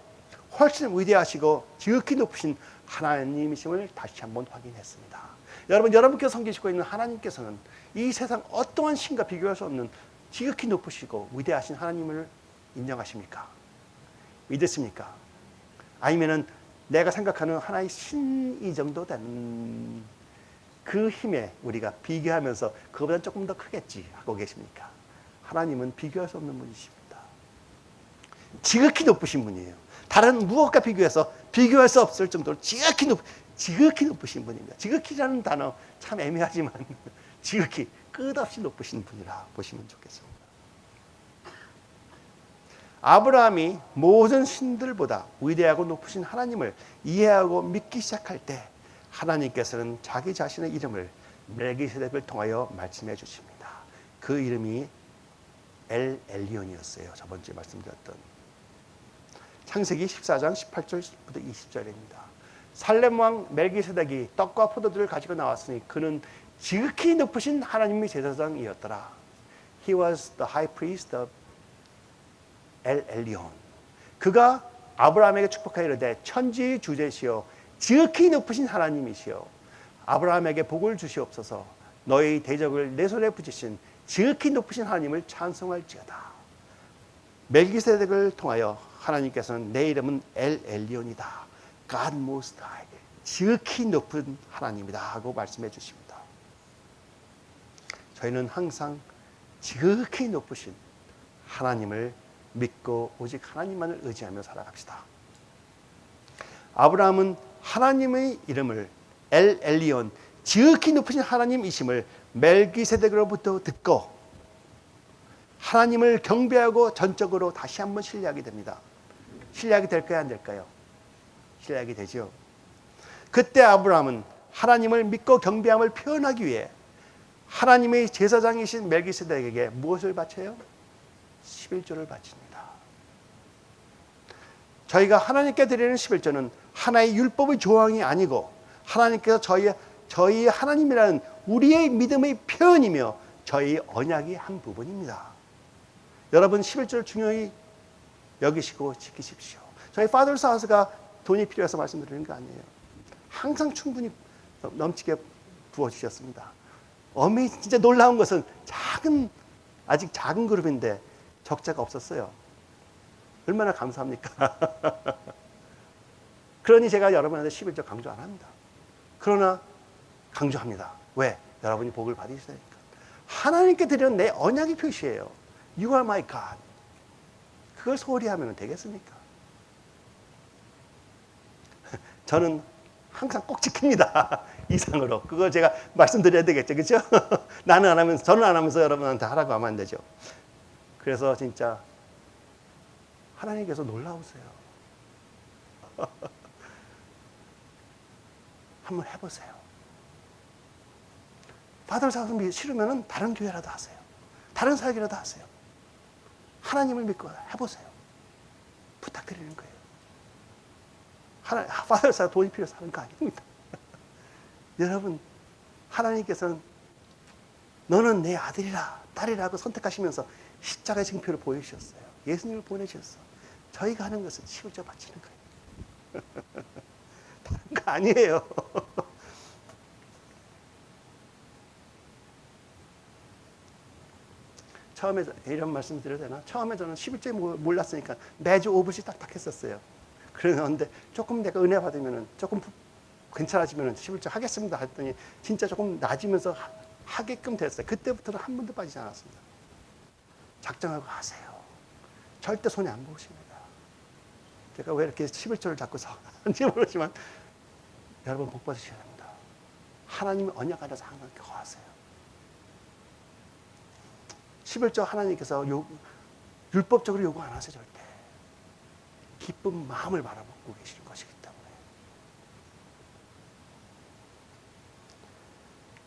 Speaker 1: 훨씬 위대하시고 지극히 높으신 하나님이심을 다시 한번 확인했습니다. 여러분께서 섬기시고 있는 하나님께서는 이 세상 어떠한 신과 비교할 수 없는 지극히 높으시고 위대하신 하나님을 인정하십니까? 믿으십니까? 아니면은 내가 생각하는 하나의 신이 정도 되는 그 힘에 우리가 비교하면서 그거보다 조금 더 크겠지 하고 계십니까? 하나님은 비교할 수 없는 분이십니다. 지극히 높으신 분이에요. 다른 무엇과 비교해서 비교할 수 없을 정도로 지극히 높으신 분입니다. 지극히라는 단어 참 애매하지만 지극히 끝없이 높으신 분이라 보시면 좋겠습니다. 아브라함이 모든 신들보다 위대하고 높으신 하나님을 이해하고 믿기 시작할 때 하나님께서는 자기 자신의 이름을 멜기세덱을 통하여 말씀해 주십니다. 그 이름이 엘 엘리온이었어요. 저번 주에 말씀드렸던 창세기 14장 18절부터 20절입니다. 살렘 왕 멜기세덱이 떡과 포도들을 가지고 나왔으니 그는 지극히 높으신 하나님의 제사장이었더라. He was the high priest of 엘 엘리온. 그가 아브라함에게 축복하여 이르되 천지의 주제시여 지극히 높으신 하나님이시여 아브라함에게 복을 주시옵소서. 너희 대적을 내 손에 붙이신 지극히 높으신 하나님을 찬송할지어다. 멜기세덱을 통하여 하나님께서는 내 이름은 엘 엘리온이다. God Most High. 지극히 높은 하나님이다 하고 말씀해 주십니다. 저희는 항상 지극히 높으신 하나님을 믿고 오직 하나님만을 의지하며 살아갑시다. 아브라함은 하나님의 이름을 엘 엘리온, 지극히 높으신 하나님이심을 멜기세덱으로부터 듣고 하나님을 경배하고 전적으로 다시 한번 신뢰하게 됩니다. 신뢰하게 될까요? 안 될까요? 신뢰하게 되죠. 그때 아브라함은 하나님을 믿고 경배함을 표현하기 위해 하나님의 제사장이신 멜기세덱에게 무엇을 바쳐요? 11조를 바칩니다. 저희가 하나님께 드리는 11조는 하나의 율법의 조항이 아니고 하나님께서 저희의 하나님이라는 우리의 믿음의 표현이며 저희의 언약의 한 부분입니다. 여러분 11조를 중요히 여기시고 지키십시오. 저희 Father's House가 돈이 필요해서 말씀드리는 거 아니에요. 항상 충분히 넘치게 부어주셨습니다. 진짜 놀라운 것은 아직 작은 그룹인데 적자가 없었어요. 얼마나 감사합니까? 그러니 제가 여러분한테 11조 강조 안 합니다. 그러나 강조합니다. 왜? 여러분이 복을 받으시니까. 하나님께 드리는 내 언약의 표시예요. You are my God. 그걸 소홀히 하면 되겠습니까? 저는 항상 꼭 지킵니다. 이상으로. 그거 제가 말씀드려야 되겠죠. 그렇죠? 저는 안 하면서 여러분한테 하라고 하면 안 되죠. 그래서 진짜 하나님께서 놀라우세요. 한번 해보세요. Father's House 싫으면 다른 교회라도 하세요. 다른 사역이라도 하세요. 하나님을 믿고 해보세요. 부탁드리는 거예요. Father's House 돈이 필요해서 하는 거 아닙니다. 여러분, 하나님께서는 너는 내 아들이라 딸이라고 선택하시면서 십자가의 증표를 보여주셨어요. 예수님을 보내주셨어. 저희가 하는 것은 11조 바치는 거예요. 다른 거 아니에요. 처음에 이런 말씀 드려도 되나? 처음에 저는 11조에 몰랐으니까 매주 5분씩 딱딱 했었어요. 그런데 조금 내가 은혜 받으면 조금 괜찮아지면 11조 하겠습니다 했더니 진짜 조금 낮으면서 하게끔 됐어요. 그때부터는 한 번도 빠지지 않았습니다. 작정하고 하세요. 절대 손이 안 보십니다. 제가 왜 이렇게 11조를 자꾸 하는지 모르지만 여러분 복 받으셔야 됩니다. 하나님의 언약 안에서 항상 거하세요. 11조 하나님께서 율법적으로 요구 안 하세요. 절대. 기쁜 마음을 바라보고 계시는 것이기 때문에.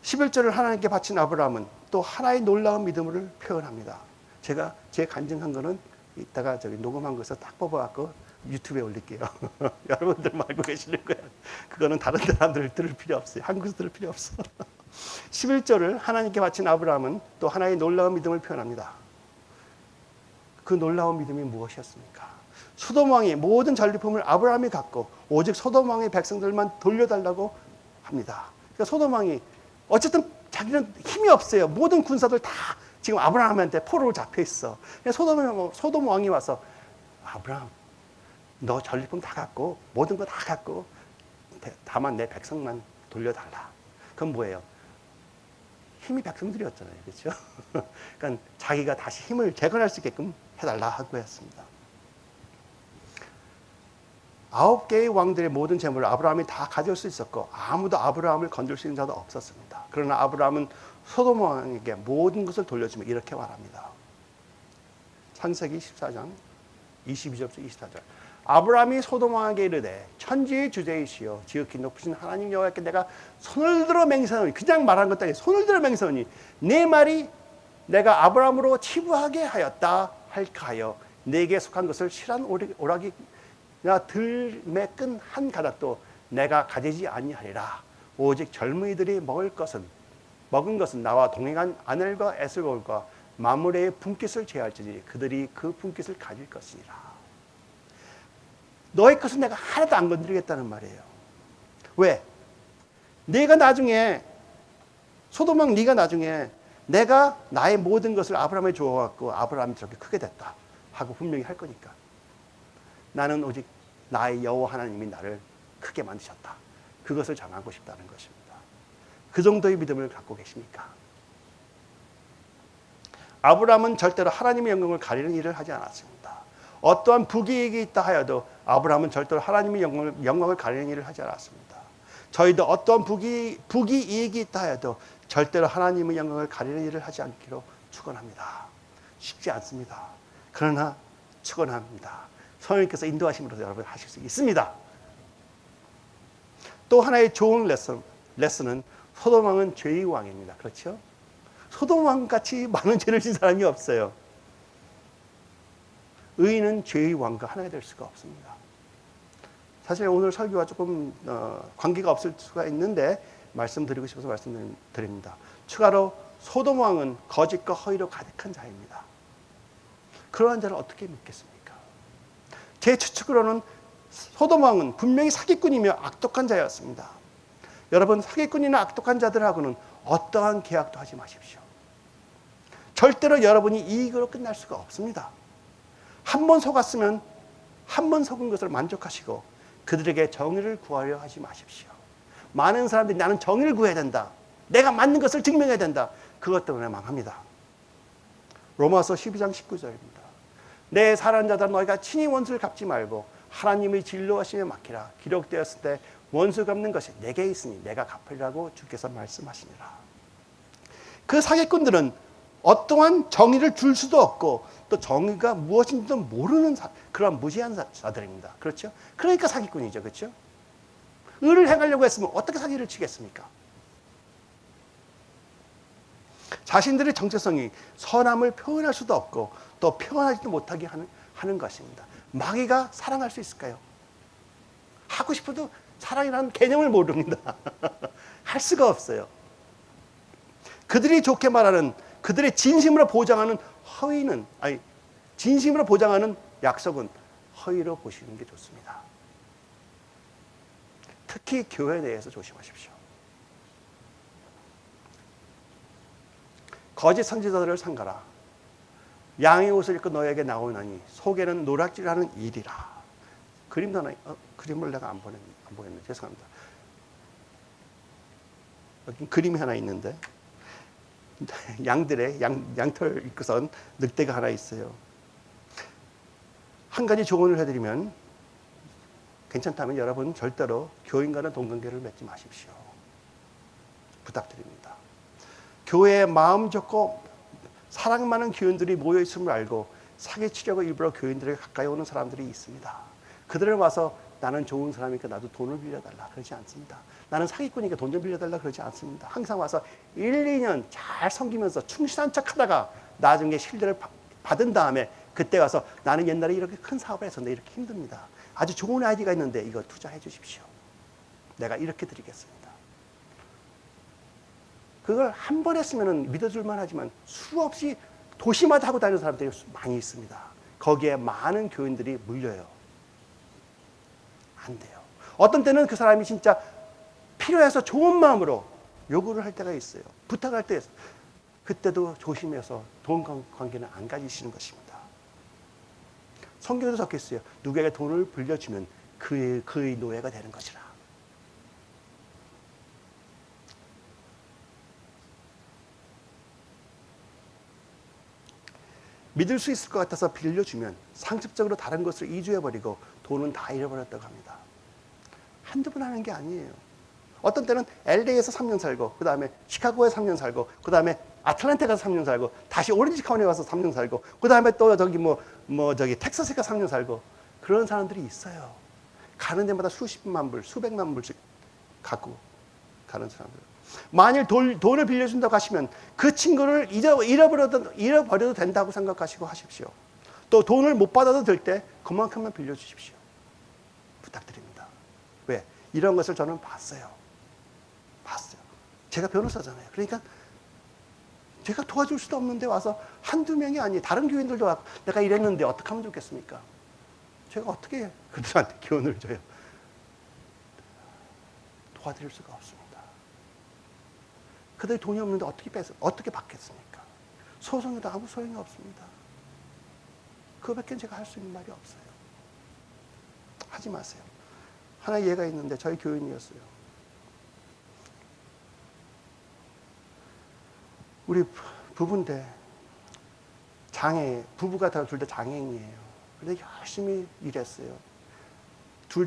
Speaker 1: 11조를 하나님께 바친 아브라함은 또 하나의 놀라운 믿음을 표현합니다. 제가 제 간증한 거는 이따가 녹음한 것에서 딱 뽑아갖고 유튜브에 올릴게요. 여러분들만 알고 계시는 거야. 그거는 다른 사람들 들을 필요 없어요. 한국에서 들을 필요 없어. 11절을 하나님께 바친 아브라함은 또 하나의 놀라운 믿음을 표현합니다. 그 놀라운 믿음이 무엇이었습니까? 소돔 왕이 모든 전리품을 아브라함이 갖고 오직 소돔 왕의 백성들만 돌려달라고 합니다. 그러니까 소돔 왕이 어쨌든 자기는 힘이 없어요. 모든 군사들 다 지금 아브라함한테 포로로 잡혀 있어. 소돔 왕이 와서 아브라함, 너 전리품 다 갖고 모든 거 다 갖고 다만 내 백성만 돌려달라. 그건 뭐예요? 힘이 백성들이었잖아요. 그렇죠? 그러니까 자기가 다시 힘을 재건할 수 있게끔 해달라 하고 했습니다. 9개의 왕들의 모든 재물을 아브라함이 다 가져올 수 있었고 아무도 아브라함을 건들 수 있는 자도 없었습니다. 그러나 아브라함은 소돔 왕에게 모든 것을 돌려주며 이렇게 말합니다. 창세기 14장 22절부터 24절. 아브라함이 소돔 왕에게 이르되 천지의 주제이시여 지극히 높으신 하나님 여호와께 내가 손을 들어 맹세하노니, 그냥 말한 것도 아니고 손을 들어 맹세하노니 내 말이 내가 아브라함으로 치부하게 하였다 할까하여 내게 속한 것을 실한 오락이나 들매 끈 한 가닥도 내가 가지지 아니하리라. 오직 젊은이들이 먹은 것은 나와 동행한 아넬과 에스골과 마므레의 분깃을 제할지니 그들이 그 분깃을 가질 것이니라. 너의 것은 내가 하나도 안 건드리겠다는 말이에요. 왜? 네가 나중에 소돔 왕 네가 나중에 내가 나의 모든 것을 아브라함에 주어갖고 아브라함이 저렇게 크게 됐다 하고 분명히 할 거니까. 나는 오직 나의 여호와 하나님이 나를 크게 만드셨다. 그것을 전하고 싶다는 것입니다. 그 정도의 믿음을 갖고 계십니까? 아브라함은 절대로 하나님의 영광을 가리는 일을 하지 않았습니다. 어떠한 부귀이익이 있다 하여도 아브라함은 절대로 하나님의 영광을 가리는 일을 하지 않았습니다. 저희도 어떠한 부귀이익이 있다 하여도 절대로 하나님의 영광을 가리는 일을 하지 않기로 축원합니다. 쉽지 않습니다. 그러나 축원합니다. 성령님께서 인도하심으로 여러분 하실 수 있습니다. 또 하나의 좋은 레슨은 소돔 왕은 죄의 왕입니다. 그렇죠? 소돔 왕같이 많은 죄를 진 사람이 없어요. 의인은 죄의 왕과 하나가 될 수가 없습니다. 사실 오늘 설교와 조금 관계가 없을 수가 있는데 말씀드리고 싶어서 말씀드립니다. 추가로 소돔 왕은 거짓과 허위로 가득한 자입니다. 그러한 자를 어떻게 믿겠습니까? 제 추측으로는 소돔 왕은 분명히 사기꾼이며 악독한 자였습니다. 여러분, 사기꾼이나 악독한 자들하고는 어떠한 계약도 하지 마십시오. 절대로 여러분이 이익으로 끝날 수가 없습니다. 한 번 속았으면 한 번 속은 것을 만족하시고 그들에게 정의를 구하려 하지 마십시오. 많은 사람들이 나는 정의를 구해야 된다. 내가 맞는 것을 증명해야 된다. 그것 때문에 망합니다. 로마서 12장 19절입니다. 내 사랑하는 자들아 너희가 친히 원수를 갚지 말고 하나님의 진노하심에 맡기라. 기록되었을 때 원수 갚는 것이 내게 있으니 내가 갚으리라고 주께서 말씀하시니라. 그 사기꾼들은 어떠한 정의를 줄 수도 없고 또 정의가 무엇인지도 모르는 그런 무지한 자들입니다. 그렇죠? 그러니까 사기꾼이죠. 그렇죠? 의를 행하려고 했으면 어떻게 사기를 치겠습니까? 자신들의 정체성이 선함을 표현할 수도 없고 또 표현하지도 못하게 하는 것입니다. 마귀가 사랑할 수 있을까요? 하고 싶어도 사랑이라는 개념을 모릅니다. 할 수가 없어요. 그들이 좋게 말하는 그들의 진심으로 보장하는 진심으로 보장하는 약속은 허위로 보시는 게 좋습니다. 특히 교회 내에서 조심하십시오. 거짓 선지자들을 삼가라. 양의 옷을 입고 너에게 나오나니 속에는 노략질하는 일이라. 그림도 하나, 그림을 내가 안 보냈네. 죄송합니다. 여기 그림이 하나 있는데 양들의 양털 입고선 늑대가 하나 있어요. 한 가지 조언을 해드리면 괜찮다면 여러분 절대로 교인과는 동관계를 맺지 마십시오. 부탁드립니다. 교회에 마음 좋고 사랑 많은 교인들이 모여있음을 알고 사기치려고 일부러 교인들에게 가까이 오는 사람들이 있습니다. 그들을 와서 나는 좋은 사람이니까 나도 돈을 빌려달라 그러지 않습니다. 나는 사기꾼이니까 돈 좀 빌려달라 그러지 않습니다. 항상 와서 1, 2년 잘 섬기면서 충실한 척하다가 나중에 신뢰를 받은 다음에 그때 가서 나는 옛날에 이렇게 큰 사업을 했었는데 이렇게 힘듭니다. 아주 좋은 아이디가 있는데 이거 투자해 주십시오. 내가 이렇게 드리겠습니다. 그걸 한 번 했으면 믿어줄만 하지만 수없이 도시마다 하고 다니는 사람들이 많이 있습니다. 거기에 많은 교인들이 물려요. 안 돼요. 어떤 때는 그 사람이 진짜 필요해서 좋은 마음으로 요구를 할 때가 있어요. 부탁할 때 그때도 조심해서 돈 관계는 안 가지시는 것입니다. 성경에도 적혀 있어요. 누구에게 돈을 빌려주면 그의 노예가 되는 것이라. 믿을 수 있을 것 같아서 빌려주면 상습적으로 다른 것을 이주해버리고 돈은 다 잃어버렸다고 합니다. 한두 번 하는 게 아니에요. 어떤 때는 LA에서 3년 살고, 그 다음에 시카고에 3년 살고, 그 다음에 아틀란타 가서 3년 살고, 다시 오렌지 카운티에 와서 3년 살고, 그 다음에 또 저기 텍사스에 가서 3년 살고, 그런 사람들이 있어요. 가는 데마다 수십만 불, 수백만 불씩 갖고 가는 사람들. 만일 돈을 빌려준다고 하시면 그 친구를 잃어버려도 된다고 생각하시고 하십시오. 또 돈을 못 받아도 될 때 그만큼만 빌려주십시오. 부탁드립니다. 왜? 이런 것을 저는 봤어요. 제가 변호사잖아요. 그러니까 제가 도와줄 수도 없는데 와서 한두 명이 아니에요. 다른 교인들도 와서 내가 이랬는데 어떻게 하면 좋겠습니까? 제가 어떻게 그들한테 교훈을 줘요? 도와드릴 수가 없습니다. 그들이 돈이 없는데 어떻게 받겠습니까? 소송에도 아무 소용이 없습니다. 그거밖에 제가 할 수 있는 말이 없어요. 하지 마세요. 하나 예가 있는데 저희 교인이었어요. 우리 부부인데 부부가 둘 다 장애인이에요. 근데 열심히 일했어요. 두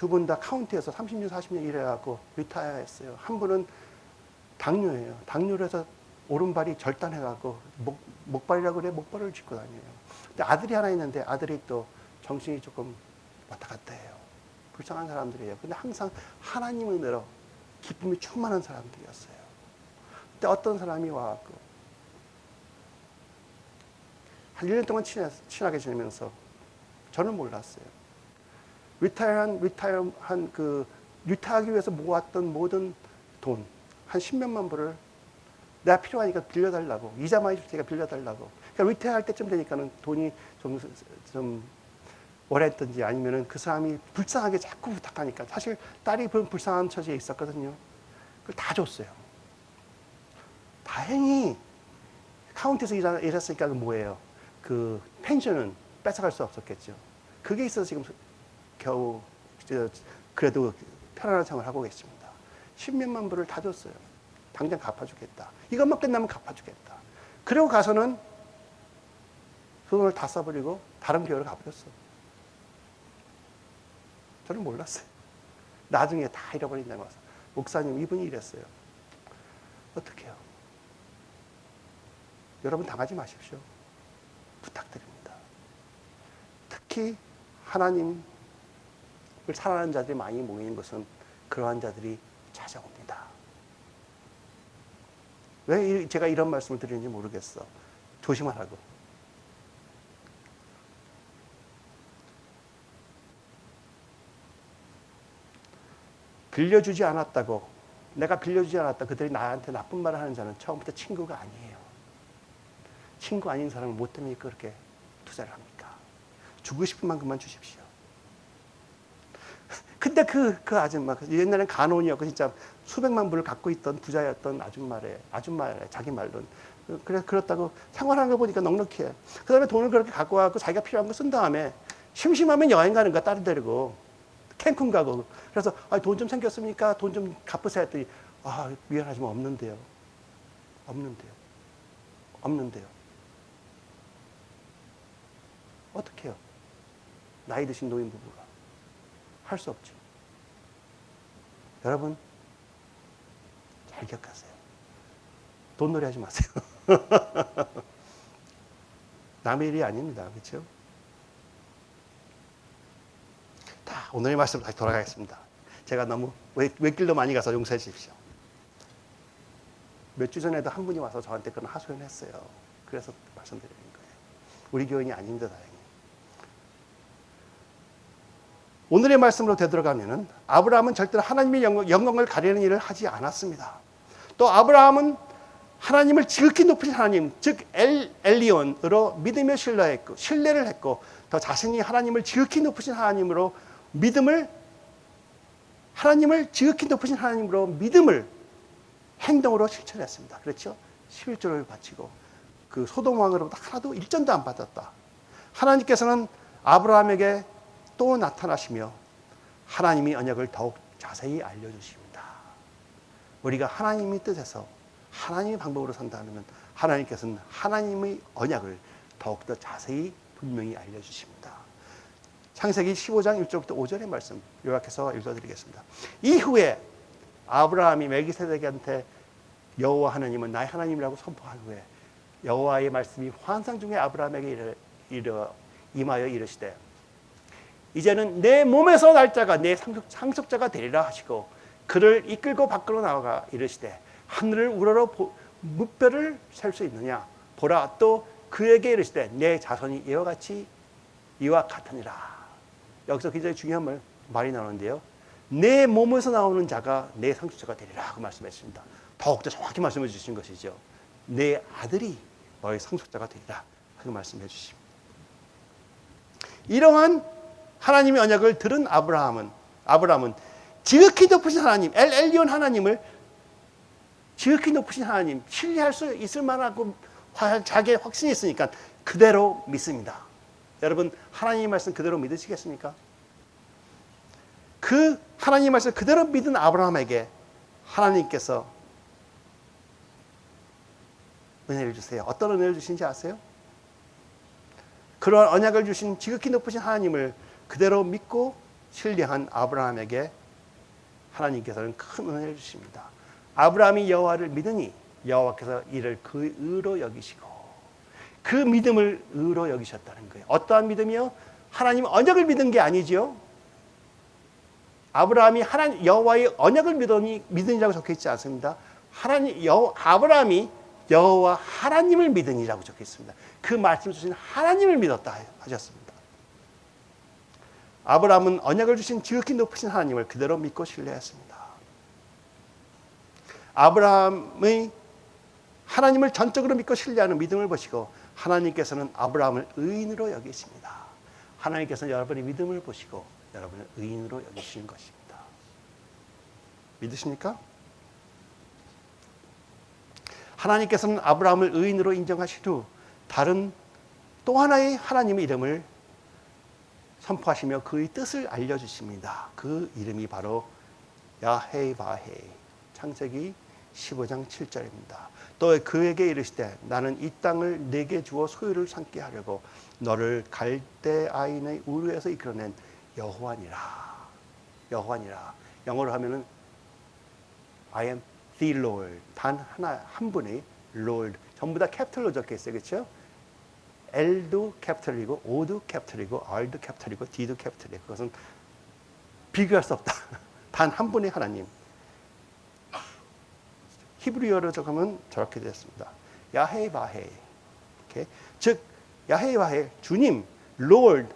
Speaker 1: 분 다 카운티에서 30년, 40년 일해갖고 리타이어 했어요. 한 분은 당뇨예요. 당뇨를 해서 오른발이 절단해갖고 목발이라고 그래, 목발을 짚고 다녀요. 근데 아들이 하나 있는데 아들이 또 정신이 조금 왔다 갔다 해요. 불쌍한 사람들이에요. 근데 항상 하나님 은혜로 기쁨이 충만한 사람들이었어요. 근데 어떤 사람이 와갖고 한 1년 동안 친하게 지내면서 저는 몰랐어요. 리타이어하기 위해서 모았던 모든 돈, 한 10몇만 불을 내가 필요하니까 빌려달라고, 이자 많이 줄 테니까 빌려달라고. 그러니까 리타이어 할 때쯤 되니까는 돈이 좀 오래했든지 아니면은 그 사람이 불쌍하게 자꾸 부탁하니까, 사실 딸이 불쌍한 처지에 있었거든요. 그걸 다 줬어요. 다행히 카운티에서 일했으니까 뭐예요? 그 펜션은 뺏어갈 수 없었겠죠. 그게 있어서 지금 겨우 그래도 편안한 생활을 하고 계십니다. 10몇만 불을 다 줬어요. 당장 갚아주겠다. 이것만 끝나면 갚아주겠다. 그리고 가서는 그 돈을 다 써버리고 다른 교회를 가버렸어. 저는 몰랐어요. 나중에 다 잃어버린다고 해서. 목사님, 이분이 이랬어요. 어떻게 해요? 여러분 당하지 마십시오. 부탁드립니다. 특히 하나님을 사랑하는 자들이 많이 모이는 것은 그러한 자들이 찾아옵니다. 왜 제가 이런 말씀을 드리는지 모르겠어. 조심하라고. 빌려주지 않았다고, 내가 빌려주지 않았다, 그들이 나한테 나쁜 말을 하는 자는 처음부터 친구가 아니에요. 친구 아닌 사람을 뭐 때문에 그렇게 투자를 합니까? 주고 싶은 만큼만 주십시오. 근데 그 아줌마, 옛날엔 간혼이었고 진짜 수백만 불을 갖고 있던 부자였던 아줌마래, 자기 말로는. 그렇다고 생활하는 거 보니까 넉넉해. 그 다음에 돈을 그렇게 갖고 와서 자기가 필요한 거 쓴 다음에 심심하면 여행 가는 거야, 딸을 데리고. 캔쿤 가고. 그래서 돈 좀 생겼습니까? 돈 좀 갚으세요 했더니 미안하지만 없는데요. 어떻게 해요? 나이 드신 노인 부부가. 할 수 없죠. 여러분, 잘 기억하세요. 돈놀이 하지 마세요. 남의 일이 아닙니다. 그렇죠? 오늘의 말씀으로 다시 돌아가겠습니다. 제가 너무 외길도 많이 가서 용서해 주십시오. 몇 주 전에도 한 분이 와서 저한테 그런 하소연을 했어요. 그래서 말씀드리는 거예요. 우리 교인이 아닙니다, 다행히. 오늘의 말씀으로 되돌아가면은 아브라함은 절대로 하나님의 영광을 가리는 일을 하지 않았습니다. 또 아브라함은 하나님을 지극히 높으신 하나님, 즉 엘리온으로 믿으며 신뢰를 했고 더 자신이 하나님을 지극히 높으신 하나님으로 하나님을 지극히 높으신 하나님으로 믿음을 행동으로 실천했습니다. 그렇죠? 11조를 바치고 그 소돔 왕으로부터 하나도 일전도 안 받았다. 하나님께서는 아브라함에게 또 나타나시며 하나님의 언약을 더욱 자세히 알려주십니다. 우리가 하나님의 뜻에서 하나님의 방법으로 산다면 하나님께서는 하나님의 언약을 더욱더 자세히 분명히 알려주십니다. 창세기 15장 1절부터 5절의 말씀 요약해서 읽어드리겠습니다. 이후에 아브라함이 멜기세덱한테 여호와 하나님은 나의 하나님이라고 선포한 후에 여호와의 말씀이 환상 중에 아브라함에게 임하여 이르시되 이제는 내 몸에서 날 자가 내 상속자가 되리라 하시고 그를 이끌고 밖으로 나아가 이르시되 하늘을 우러러 무뼈를 셀 수 있느냐 보라 또 그에게 이르시되 내 자손이 이와 같으니라. 여기서 굉장히 중요한 말이 나오는데요. 내 몸에서 나오는 자가 내 상속자가 되리라 하고 말씀했습니다. 더욱더 정확히 말씀해 주신 것이죠. 내 아들이 너의 상속자가 되리라 하고 말씀해 주십니다. 이러한 하나님의 언약을 들은 아브라함은 지극히 높으신 하나님, 엘리온 하나님을 지극히 높으신 하나님, 신뢰할 수 있을 만하고 자기의 확신이 있으니까 그대로 믿습니다. 여러분 하나님의 말씀 그대로 믿으시겠습니까? 그 하나님의 말씀 그대로 믿은 아브라함에게 하나님께서 은혜를 주세요. 어떤 은혜를 주신지 아세요? 그러한 언약을 주신 지극히 높으신 하나님을 그대로 믿고 신뢰한 아브라함에게 하나님께서는 큰 은혜를 주십니다. 아브라함이 여호와를 믿으니 여호와께서 이를 그 의로 여기시고 그 믿음을 의로 여기셨다는 거예요. 어떠한 믿음이요? 하나님 언약을 믿은 게 아니지요. 아브라함이 여호와의 언약을 믿으니라고 적혀 있지 않습니다. 아브라함이 여호와 하나님을 믿으니라고 적혀 있습니다. 그 말씀 주신 하나님을 믿었다 하셨습니다. 아브라함은 언약을 주신 지극히 높으신 하나님을 그대로 믿고 신뢰했습니다. 아브라함의 하나님을 전적으로 믿고 신뢰하는 믿음을 보시고 하나님께서는 아브라함을 의인으로 여기십니다. 하나님께서는 여러분의 믿음을 보시고 여러분을 의인으로 여기시는 것입니다. 믿으십니까? 하나님께서는 아브라함을 의인으로 인정하신 후 다른 또 하나의 하나님의 이름을 선포하시며 그의 뜻을 알려주십니다. 그 이름이 바로 야헤바헤, 창세기 15장 7절입니다. 또 그에게 이르시되 나는 이 땅을 내게 주어 소유를 삼게 하려고 너를 갈대아인의 우르에서 이끌어낸 여호와니라. 여호와니라. 영어로 하면은 I am the Lord. 단 한 분의 Lord. 전부 다 캐피털로 적혀 있어요. 그렇죠? L도 캐피털이고 O도 캐피털이고 R도 캐피털이고 D도 캐피털이에요. 그것은 비교할 수 없다. 단 한 분의 하나님. 히브리어로 적으면 저렇게 되었습니다. 야헤바헤. 즉 야헤바헤 주님, Lord,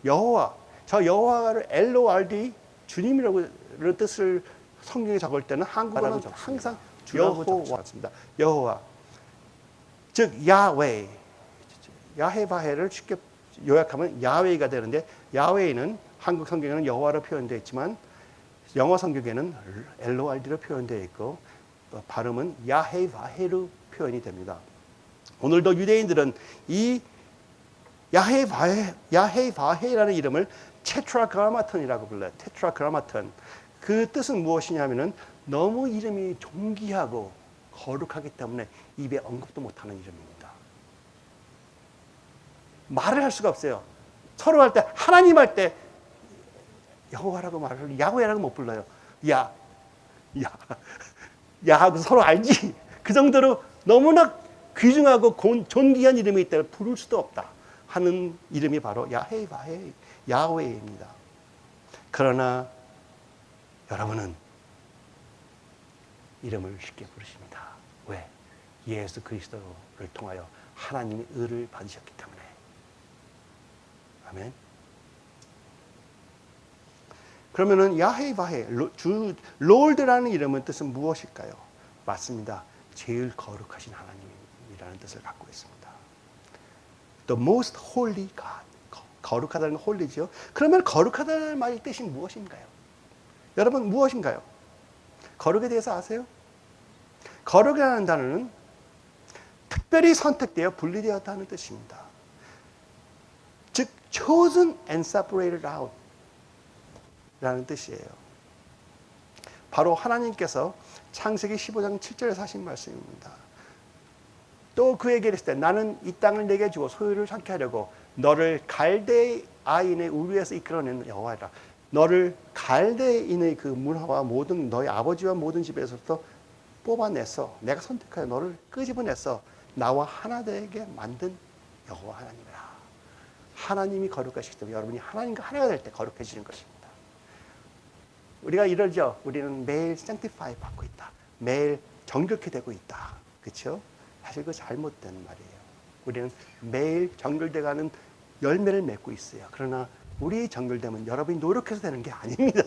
Speaker 1: 여호와. 저 여호와를 LORD 주님이라고 뜻을 성경에 적을 때는 한국어는 항상 여호와입니다. 여호와. 즉 야훼. 야헤바헤를 쉽게 요약하면 야훼가 되는데 야훼는 한국 성경에는 여호와로 표현되어 있지만 영어 성경에는 LORD로 표현되어 있고 발음은 야헤바헤로 표현이 됩니다. 오늘도 유대인들은 이 야헤바헤라는 이름을 테트라그라마톤이라고 불러요. 테트라그라마톤. 그 뜻은 무엇이냐면은 너무 이름이 존귀하고 거룩하기 때문에 입에 언급도 못하는 이름입니다. 말을 할 수가 없어요. 서로 할 때 하나님 할 때 여호와라고 말을 야훼라고 못 불러요. 야 하고 서로 알지. 그 정도로 너무나 귀중하고 존귀한 이름이기 때문에 부를 수도 없다 하는 이름이 바로 야헤바헤, 야훼입니다. 그러나 여러분은 이름을 쉽게 부르십니다. 왜? 예수 그리스도를 통하여 하나님의 의를 받으셨기 때문에. 아멘. 그러면은 야헤바헤, 롤드라는 이름의 뜻은 무엇일까요? 맞습니다. 제일 거룩하신 하나님이라는 뜻을 갖고 있습니다. The most holy God. 거룩하다는 건 홀리죠. 그러면 거룩하다는 말의 뜻이 무엇인가요? 여러분 무엇인가요? 거룩에 대해서 아세요? 거룩이라는 단어는 특별히 선택되어 분리되었다는 뜻입니다. 즉 chosen and separated out 라는 뜻이에요. 바로 하나님께서 창세기 15장 7절에서 하신 말씀입니다. 또 그에게 이르실 때 나는 이 땅을 내게 주고 소유를 삼게 하려고 너를 갈대아인의 우리에서 이끌어낸 여호와라. 너를 갈대인의 그 문화와 모든 너희 아버지와 모든 집에서부터 뽑아내서 내가 선택하여 너를 끄집어내서 나와 하나 되게 만든 여호와 하나님이라. 하나님이 거룩하시기 때문에 여러분이 하나님과 하나가 될 때 거룩해지는 것입니다. 우리가 이러죠. 우리는 매일 sanctify 받고 있다. 매일 정결케 되고 있다. 그렇죠? 사실 그 잘못된 말이에요. 우리는 매일 정결돼가는 열매를 맺고 있어요. 그러나 우리 정결됨은 여러분이 노력해서 되는 게 아닙니다.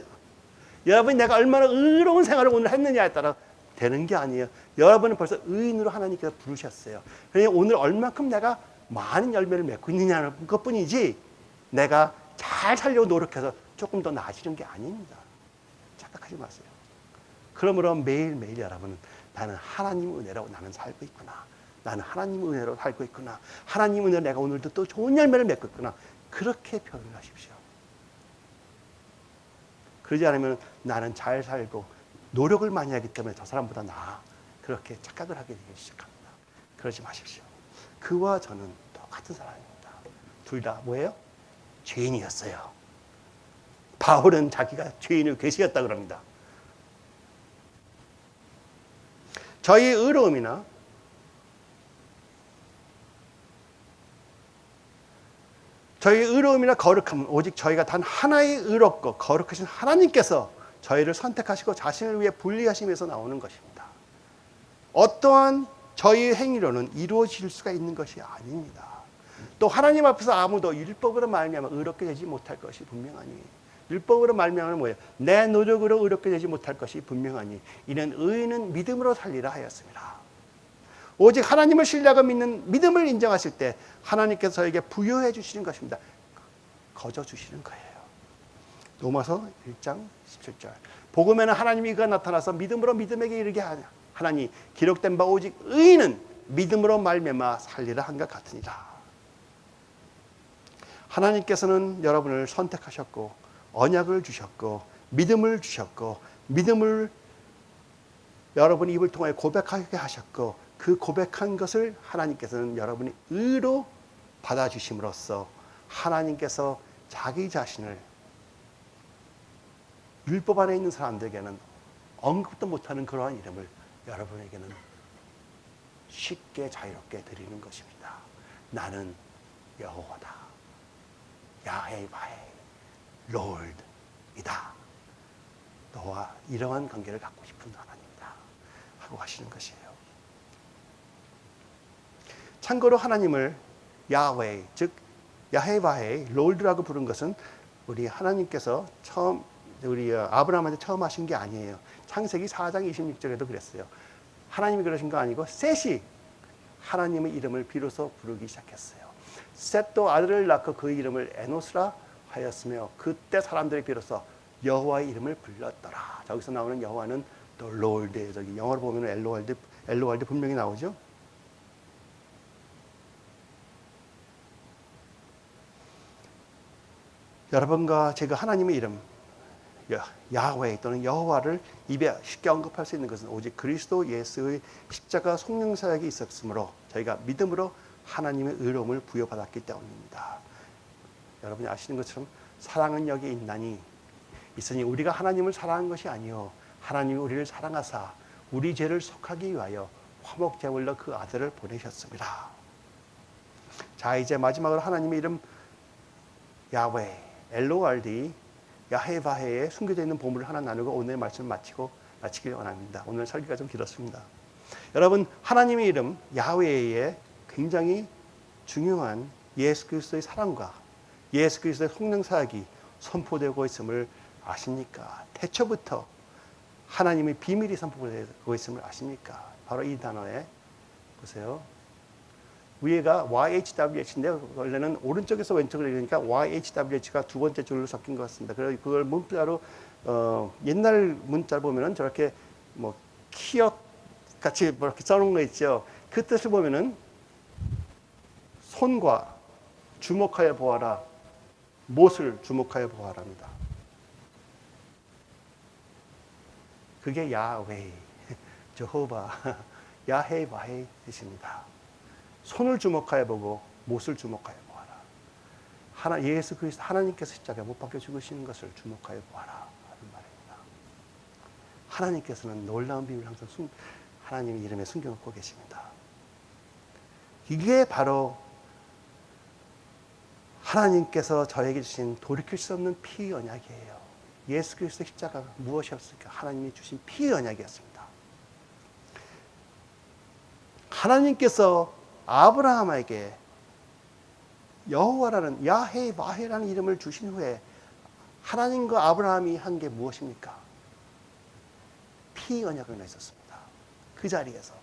Speaker 1: 여러분이 내가 얼마나 의로운 생활을 오늘 했느냐에 따라 되는 게 아니에요. 여러분은 벌써 의인으로 하나님께서 부르셨어요. 그러니 오늘 얼마큼 내가 많은 열매를 맺고 있느냐는 것뿐이지 내가 잘 살려고 노력해서 조금 더 나아지는 게 아닙니다. 착각하지 마세요. 그러므로 매일매일 여러분은 나는 하나님 은혜로 나는 살고 있구나. 나는 하나님 은혜로 살고 있구나. 하나님 은혜로 내가 오늘도 또 좋은 열매를 맺고 있구나. 그렇게 표현하십시오. 그러지 않으면 나는 잘 살고 노력을 많이 하기 때문에 저 사람보다 나아. 그렇게 착각을 하게 되기 시작합니다. 그러지 마십시오. 그와 저는 똑같은 사람입니다. 둘 다 뭐예요? 죄인이었어요. 바울은 자기가 죄인을 계시였다 그럽니다. 저희의 의로움이나 거룩함은 오직 저희가 단 하나의 의롭고 거룩하신 하나님께서 저희를 선택하시고 자신을 위해 분리하심에서 나오는 것입니다. 어떠한 저희의 행위로는 이루어질 수가 있는 것이 아닙니다. 또 하나님 앞에서 아무도 율법으로 말미암아 의롭게 되지 못할 것이 분명하니 율법으로 말미암아 뭐예요? 내 노력으로 의롭게 되지 못할 것이 분명하니 이는 의인은 믿음으로 살리라 하였습니다. 오직 하나님을 신뢰하고 믿는 믿음을 인정하실 때 하나님께서 저에게 부여해 주시는 것입니다. 거저 주시는 거예요. 로마서 1장 17절. 복음에는 하나님이 그가 나타나서 믿음으로 믿음에게 이르게 하나니 기록된 바 오직 의인은 믿음으로 말미암아 살리라 한 것 같으니라. 하나님께서는 여러분을 선택하셨고 언약을 주셨고 믿음을 주셨고 믿음을 여러분이 입을 통하여 고백하게 하셨고 그 고백한 것을 하나님께서는 여러분이 의로 받아주심으로써 하나님께서 자기 자신을 율법 안에 있는 사람들에게는 언급도 못하는 그러한 이름을 여러분에게는 쉽게 자유롭게 드리는 것입니다. 나는 여호와다. 야헤바헤 롤드이다. 너와 이러한 관계를 갖고 싶은 하나님이다. 하고 하시는 것이에요. 참고로 하나님을 야훼, 즉 야헤바헤 롤드라고 부른 것은 우리 하나님께서 우리 아브라함한테 처음 하신 게 아니에요. 창세기 4장 26절에도 그랬어요. 하나님이 그러신 거 아니고 셋이 하나님의 이름을 비로소 부르기 시작했어요. 셋도 아들을 낳고 그 이름을 에노스라 하였으며 그때 사람들이 비로소 여호와의 이름을 불렀더라. 저기서 나오는 여호와는 또 롤드, 저기 영어로 보면 엘로할드 분명히 나오죠. 여러분과 제가 하나님의 이름 야훼 또는 여호와를 입에 쉽게 언급할 수 있는 것은 오직 그리스도 예수의 십자가 속량사역이 있었으므로 저희가 믿음으로 하나님의 의로움을 부여받았기 때문입니다. 여러분이 아시는 것처럼 사랑은 여기 있나니 있으니 우리가 하나님을 사랑한 것이 아니요 하나님이 우리를 사랑하사 우리 죄를 속하기 위하여 화목제물로 그 아들을 보내셨습니다. 자, 이제 마지막으로 하나님의 이름 야훼 엘로알디 야헤바헤에 숨겨져 있는 보물을 하나 나누고 오늘의 말씀을 마치길 원합니다. 오늘 설교가 좀 길었습니다. 여러분, 하나님의 이름 야훼에 굉장히 중요한 예수 그리스도의 사랑과 예수 그리스도의 속량사역이 선포되고 있음을 아십니까? 태초부터 하나님의 비밀이 선포되고 있음을 아십니까? 바로 이 단어에 보세요. 위에가 YHWH인데 원래는 오른쪽에서 왼쪽으로 읽으니까 YHWH가 두 번째 줄로 섞인 것 같습니다. 그래서 그걸 문자로 옛날 문자 보면은 저렇게 뭐 키역 같이 이렇게 써놓은 거 있죠. 그 뜻을 보면은 손과 주목하여 보아라, 못을 주목하여 보아라입니다. 그게 야훼, 저호바, 야헤 바헤 뜻입니다. 손을 주목하여 보고 못을 주목하여 보아라. 예수 그리스도 하나님께서 십자가에 못 박혀 죽으시는 것을 주목하여 보아라 하는 말입니다. 하나님께서는 놀라운 비밀을 항상 하나님의 이름에 숨겨놓고 계십니다. 이게 바로 하나님께서 저에게 주신 돌이킬 수 없는 피의 언약이에요. 예수 그리스도 십자가가 무엇이었을까? 하나님이 주신 피의 언약이었습니다. 하나님께서 아브라함에게 여호와라는 야헤 마헤라는 이름을 주신 후에 하나님과 아브라함이 한 게 무엇입니까? 피의 언약을 맺었습니다. 그 자리에서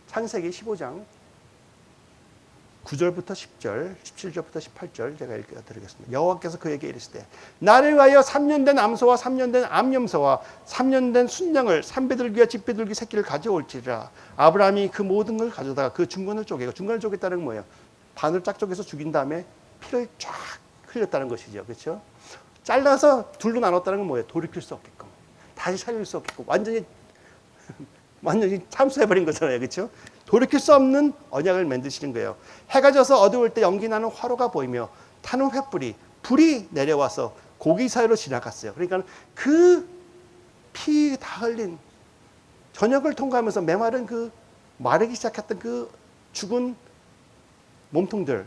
Speaker 1: 창세기 15장 9절부터 10절, 17절부터 18절 제가 읽어드리겠습니다. 여호와께서 그에게 이르시되 나를 위하여 3년 된 암소와 3년 된 암염소와 3년 된 순양을 3배들기와 집배들기 새끼를 가져올지라. 아브라함이 그 모든 걸 가져다가 그 중간을 쪼개고, 중간을 쪼갰다는 건 뭐예요? 반을 쫙 쪼개서 죽인 다음에 피를 쫙 흘렸다는 것이죠. 그렇죠? 잘라서 둘로 나눴다는 건 뭐예요? 돌이킬 수 없게끔, 다시 살릴 수 없게끔 완전히 참수해버린 거잖아요. 그렇죠? 돌이킬 수 없는 언약을 만드시는 거예요. 해가 져서 어두울 때 연기 나는 화로가 보이며 타는 횃불이, 불이 내려와서 고기 사이로 지나갔어요. 그러니까 그 피 다 흘린 저녁을 통과하면서 메마른 그 마르기 시작했던 그 죽은 몸통들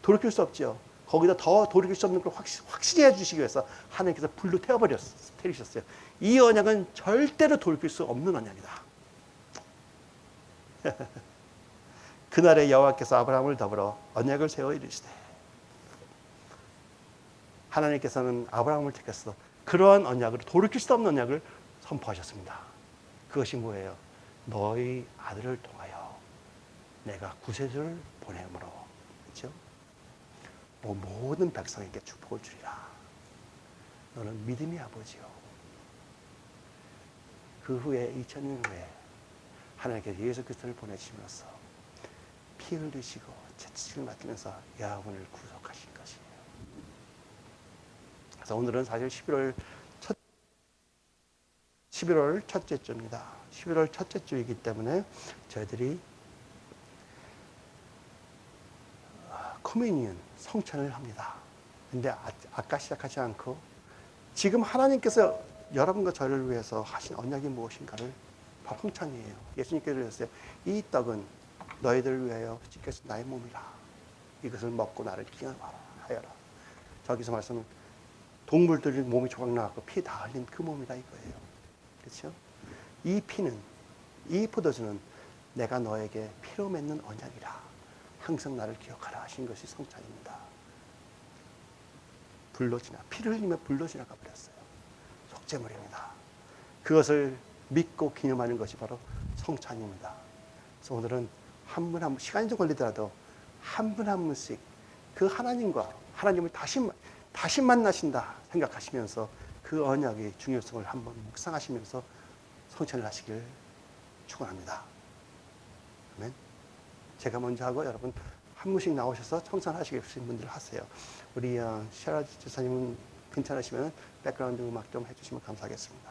Speaker 1: 돌이킬 수 없죠. 거기다 더 돌이킬 수 없는 걸 확실히 해주시기 위해서 하나님께서 불로 태우셨어요. 이 언약은 절대로 돌이킬 수 없는 언약이다. 그날에 여호와께서 아브라함을 더불어 언약을 세워 이르시되, 하나님께서는 아브라함을 택해서 그러한 언약을, 돌이킬 수 없는 언약을 선포하셨습니다. 그것이 뭐예요? 너희 아들을 통하여 내가 구세주를 보내므로, 그렇죠? 모든 백성에게 축복을 주리라. 너는 믿음의 아버지요. 그 후에 2000년 후에 하나님께서 예수 그리스도를 보내시면서 피 흘리시고 채찍을 맞으면서 야곱을 구속하신 것이에요. 그래서 오늘은 사실 11월 첫째 주입니다. 11월 첫째 주이기 때문에 저희들이 커뮤니언, 성찬을 합니다. 근데 아까 시작하지 않고 지금 하나님께서 여러분과 저를 위해서 하신 언약이 무엇인가를 바로 성찬이에요. 예수님께서 그러셨어요. 이 떡은 너희들을 위하여 찢겨진 나의 몸이라. 이것을 먹고 나를 기념하여라. 저기서 말씀은 동물들이 몸이 조각 나고 피 다 흘린 그 몸이라 이거예요. 그렇죠? 이 피는, 이 포도주는 내가 너에게 피로 맺는 언약이라. 항상 나를 기억하라 하신 것이 성찬입니다. 피를 흘리며 불로 지나가 버렸어요. 속죄물입니다. 그것을 믿고 기념하는 것이 바로 성찬입니다. 그래서 오늘은 한 분 한 분, 시간이 좀 걸리더라도 한 분 한 분씩 그 하나님을 다시 만나신다 생각하시면서 그 언약의 중요성을 한번 묵상하시면서 성찬을 하시길 축원합니다. 아멘. 제가 먼저 하고 여러분 한 분씩 나오셔서 청산하시길 분들 하세요. 우리 샤라 지사님은 괜찮으시면 백그라운드 음악 좀 해주시면 감사하겠습니다.